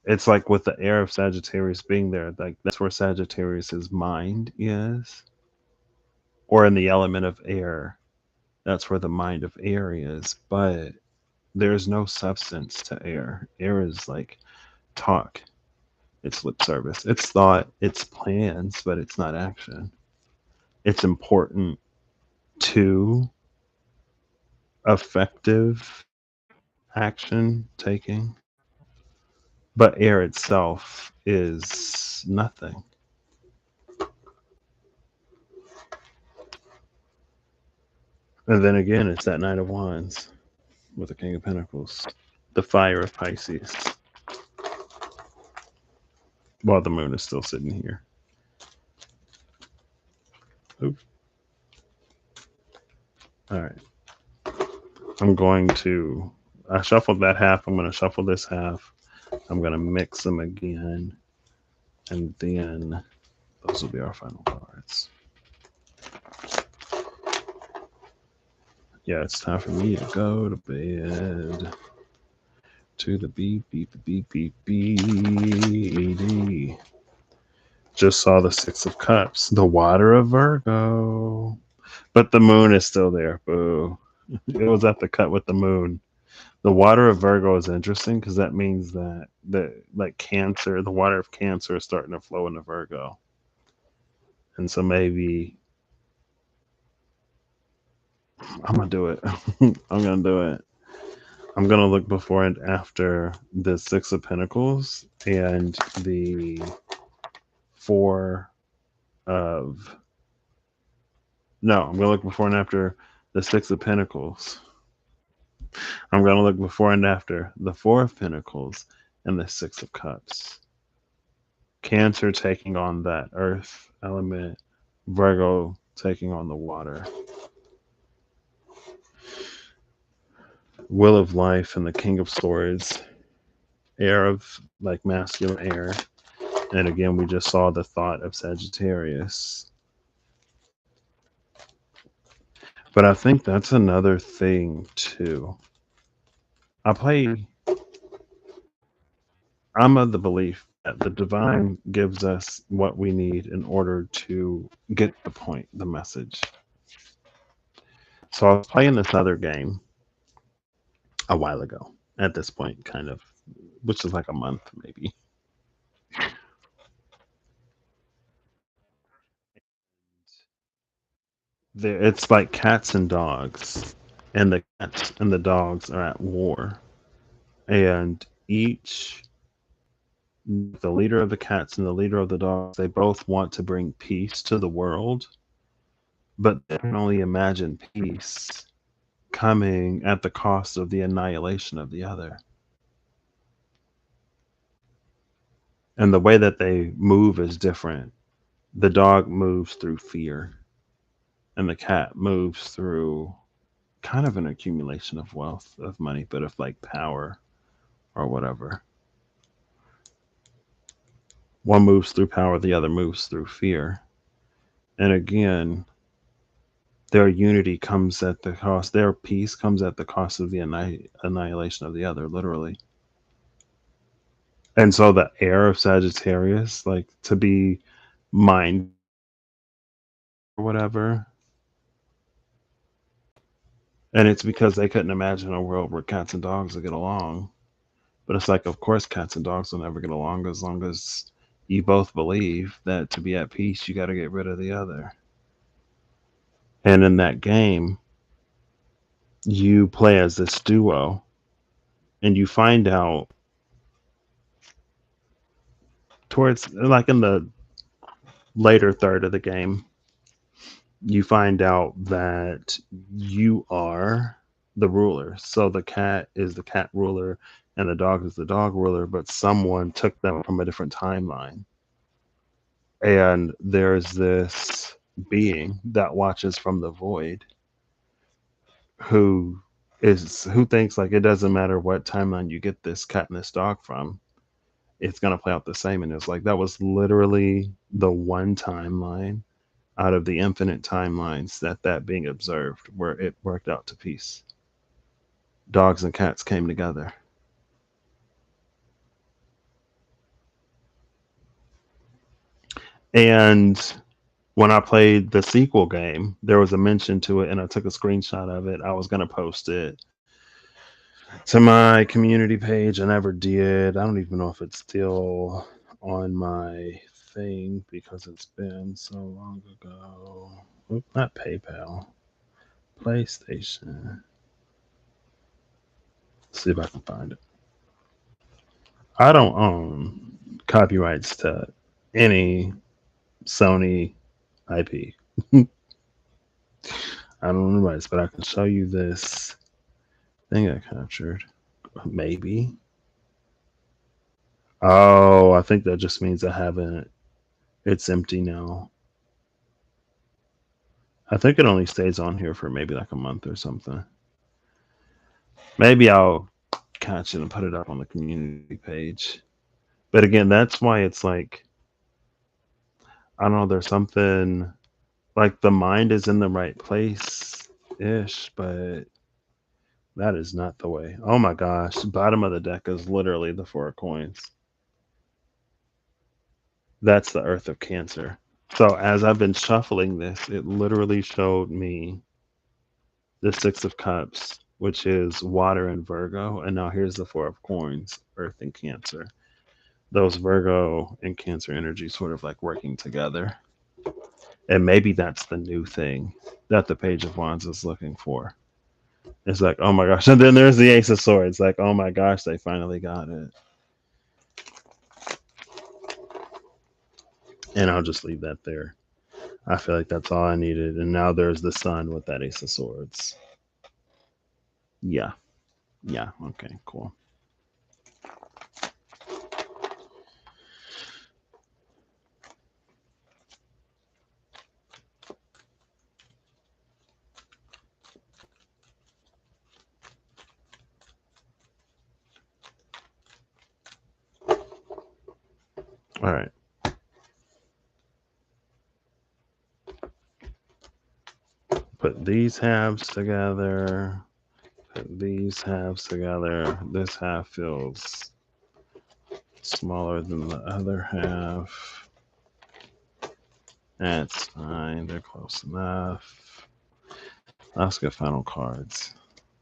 It's like with the heir of Sagittarius being there, like that's where Sagittarius's mind is. Or in the element of air, that's where the mind of air is. But there's no substance to air. Air is like talk, it's lip service, it's thought, it's plans, but it's not action. It's important to effective action taking, but air itself is nothing. And then again, it's that Knight of Wands with the King of Pentacles, the fire of Pisces, while the moon is still sitting here. Oop. All right. I'm going to, I shuffled that half. I'm going to shuffle this half. I'm going to mix them again. And then those will be our final cards. Yeah, it's time for me to go to bed. To the beep, beep, beep, beep, beep. Just saw the Six of Cups, the water of Virgo. But the moon is still there. Boo. It was at the cut with the moon. The water of Virgo is interesting because that means that like Cancer, the water of Cancer is starting to flow into Virgo. And so maybe I'm gonna do it. I'm gonna do it. I'm gonna look before and after the Six of Pentacles and the Four of No, I'm gonna look before and after the Six of Pentacles. I'm gonna look before and after the Four of Pentacles and the Six of Cups. Cancer taking on that earth element, Virgo taking on the water. Will of Life and the King of Swords, air of like masculine air. And again, we just saw the thought of Sagittarius. But I think that's another thing too. I play, I'm of the belief that the divine gives us what we need in order to get the point, the message. So I was playing this other game a while ago at this point, kind of, which is like a month maybe. It's like cats and dogs, and the cats and the dogs are at war, and each the leader of the cats and the leader of the dogs, they both want to bring peace to the world, but they can only imagine peace coming at the cost of the annihilation of the other. And the way that they move is different. The dog moves through fear, and the cat moves through kind of an accumulation of wealth, of money, but of like power or whatever. One moves through power, the other moves through fear. And again, their unity comes at the cost, their peace comes at the cost of the annihilation of the other, literally. And so the air of Sagittarius, like to be mind or whatever. And it's because they couldn't imagine a world where cats and dogs would get along. But it's like, of course, cats and dogs will never get along as long as you both believe that to be at peace, you got to get rid of the other. And in that game, you play as this duo, and you find out towards, like in the later third of the game, you find out that you are the ruler. So the cat is the cat ruler, and the dog is the dog ruler, but someone took them from a different timeline. And there's this being that watches from the void who is who thinks like it doesn't matter what timeline you get this cat and this dog from, it's gonna play out the same. And it's like that was literally the one timeline out of the infinite timelines that being observed where it worked out to peace. Dogs and cats came together. And when I played the sequel game, there was a mention to it, and I took a screenshot of it. I was gonna post it to my community page. I never did. I don't even know if it's still on my thing because it's been so long ago. Oop, not PayPal, PlayStation. Let's see if I can find it. I don't own copyrights to any Sony IP. I don't own the rights, but I can show you this thing I captured. Maybe. Oh, I think that just means I haven't. It's empty now. I think it only stays on here for maybe like a month or something. Maybe I'll catch it and put it up on the community page. But again, that's why it's like, I don't know, there's something like the mind is in the right place ish, but that is not the way. Oh my gosh. Bottom of the deck is literally the four of coins. That's the Earth of Cancer. So as I've been shuffling this, it literally showed me the Six of Cups, which is water and Virgo. And now here's the Four of Coins, Earth and Cancer. Those Virgo and Cancer energies sort of like working together. And maybe that's the new thing that the Page of Wands is looking for. It's like, oh my gosh. And then there's the Ace of Swords. Like, oh my gosh, they finally got it. And I'll just leave that there. I feel like that's all I needed. And now there's the Sun with that Ace of Swords. Yeah. Yeah. Okay, cool. All right. Put these halves together. Put these halves together. This half feels smaller than the other half. That's fine. They're close enough. Let's get final cards.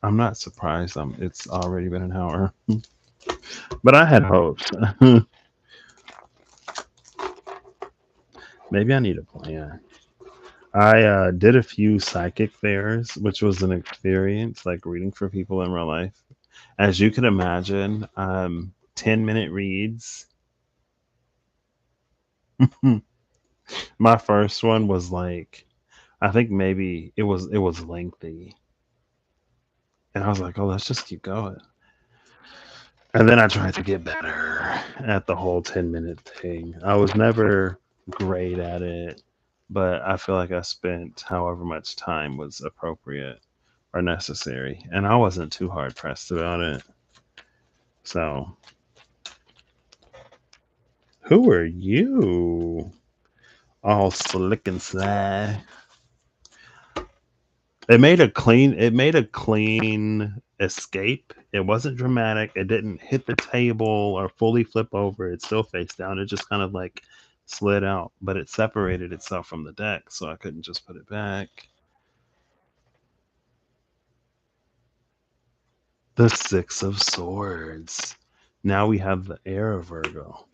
I'm not surprised. It's already been an hour, but I had hopes. Maybe I need a plan. I did a few psychic fairs, which was an experience, like reading for people in real life. As you can imagine, 10-minute reads. My first one was like, I think maybe it was lengthy, and I was like, oh, let's just keep going. And then I tried to get better at the whole 10-minute thing. I was never great at it, but I feel like I spent however much time was appropriate or necessary, and I wasn't too hard pressed about it. So, who are you? All slick and sly. It made a clean escape. It wasn't dramatic. It didn't hit the table or fully flip over. It still face down. It just kind of like slid out, but it separated itself from the deck, so I couldn't just put it back. The Six of Swords. Now we have the Air of Virgo.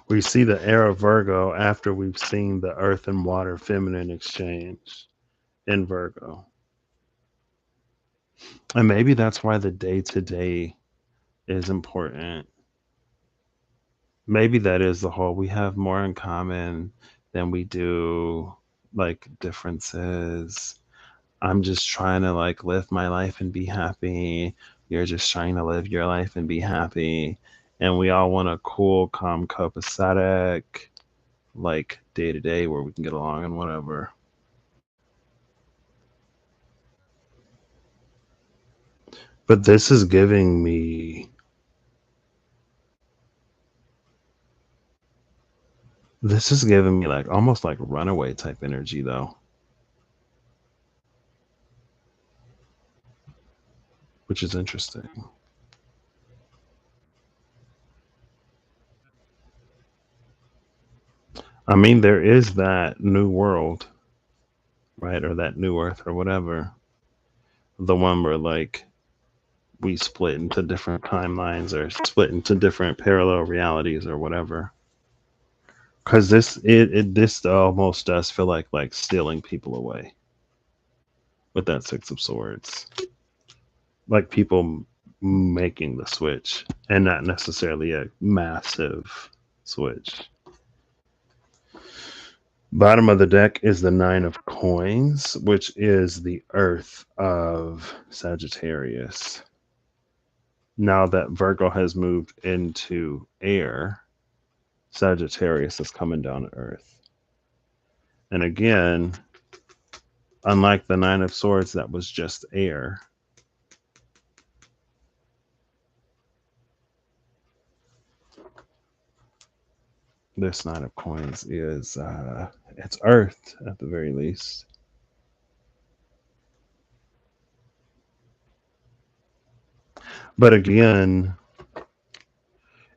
We see the Air of Virgo after we've seen the Earth and Water feminine exchange in Virgo. And maybe that's why the day to day is important. Maybe that is the whole, we have more in common than we do like differences. I'm just trying to like live my life and be happy. You're just trying to live your life and be happy. And we all want a cool, calm, copacetic, like day to day where we can get along and whatever. But this is giving me like almost like runaway type energy though, which is interesting. I mean, there is that new world, right? Or that new earth or whatever. The one where like we split into different timelines or split into different parallel realities or whatever. Because this almost does feel like stealing people away with that Six of Swords, like people making the switch and not necessarily a massive switch. Bottom of the deck is the Nine of Coins, which is the Earth of Sagittarius. Now that Virgo has moved into air, Sagittarius is coming down to Earth. And again, unlike the Nine of Swords that was just air, this Nine of Coins is it's Earth at the very least. But again,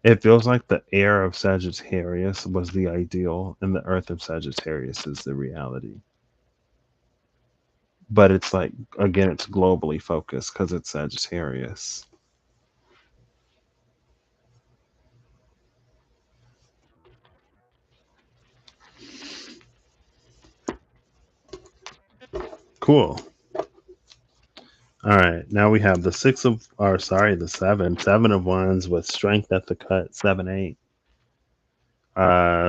it feels like the air of Sagittarius was the ideal and the Earth of Sagittarius is the reality. But it's like again, it's globally focused because it's Sagittarius. Cool. All right, now we have the six of, or sorry, the seven of wands with strength at the cut, 7-8.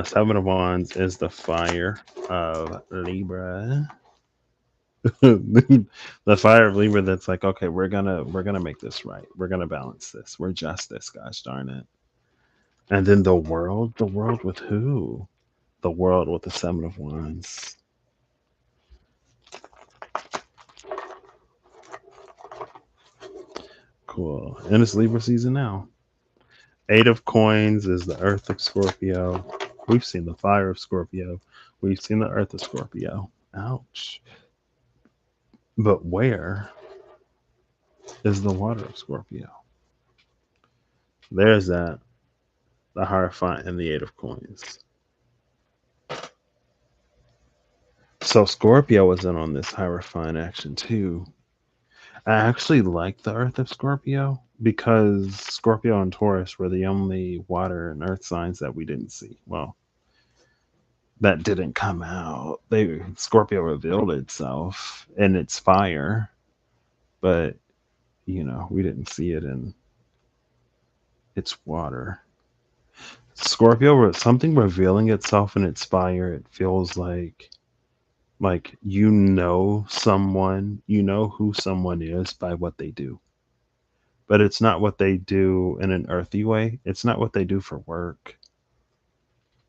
Seven of wands is the fire of Libra. The fire of Libra that's like, okay, we're gonna make this right. We're gonna balance this. We're justice, gosh darn it. And then the world with who? The world with the seven of wands. Cool. And it's Libra season now. Eight of coins is the earth of Scorpio. We've seen the fire of Scorpio. We've seen the earth of Scorpio. Ouch. But where is the water of Scorpio? There's that. The Hierophant and the Eight of Coins. So Scorpio was in on this Hierophant action too. I actually like the Earth of Scorpio because Scorpio and Taurus were the only water and earth signs that we didn't see. Well, that didn't come out. Scorpio revealed itself and its fire, but we didn't see it in its water. Scorpio, something revealing itself in its fire. It feels like someone, who someone is by what they do. But it's not what they do in an earthy way. It's not what they do for work.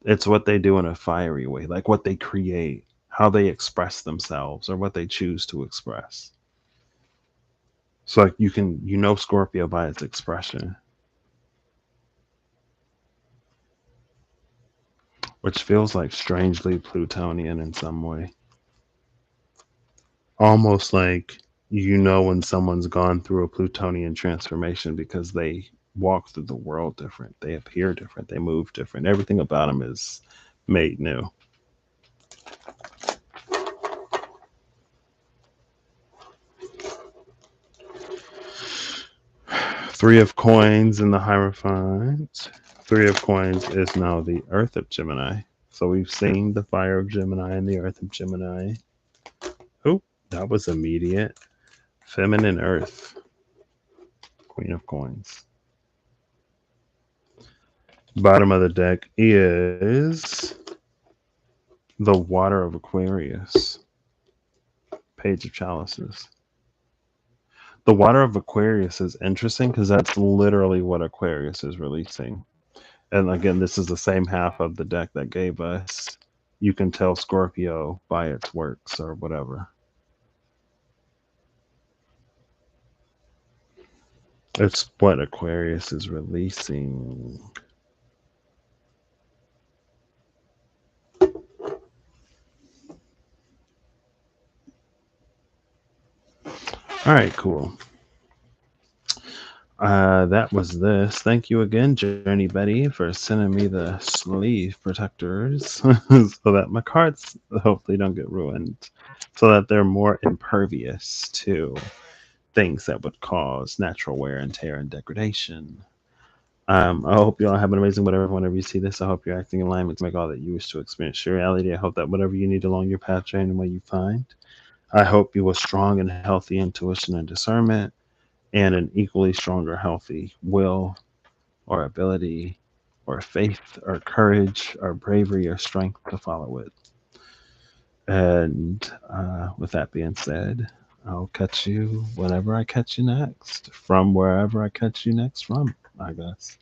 It's what they do in a fiery way, like what they create, how they express themselves, or what they choose to express. So like you can Scorpio by its expression, which feels like strangely Plutonian in some way. Almost like when someone's gone through a Plutonian transformation because they walk through the world different, they appear different, they move different. Everything about them is made new. Three of coins in the Hierophant. Three of coins is now the Earth of Gemini. So we've seen the fire of Gemini and the Earth of Gemini. Oh, that was immediate. Feminine Earth. Queen of Coins. Bottom of the deck is the Water of Aquarius. Page of Chalices. The Water of Aquarius is interesting because that's literally what Aquarius is releasing. And again, this is the same half of the deck that gave us you can tell Scorpio by its works or whatever. It's what Aquarius is releasing. All right, cool. That was this. Thank you again, Journey Betty, for sending me the sleeve protectors so that my cards hopefully don't get ruined, so that they're more impervious to things that would cause natural wear and tear and degradation. I hope you all have an amazing whenever you see this. I hope you're acting in alignment to make all that you wish to experience your reality. I hope that whatever you need along your path, journey, what you find. I hope you will strong and healthy intuition and discernment, and an equally stronger, healthy will or ability or faith or courage or bravery or strength to follow it. And with that being said, I'll catch you whenever I catch you next, from wherever I catch you next from, I guess.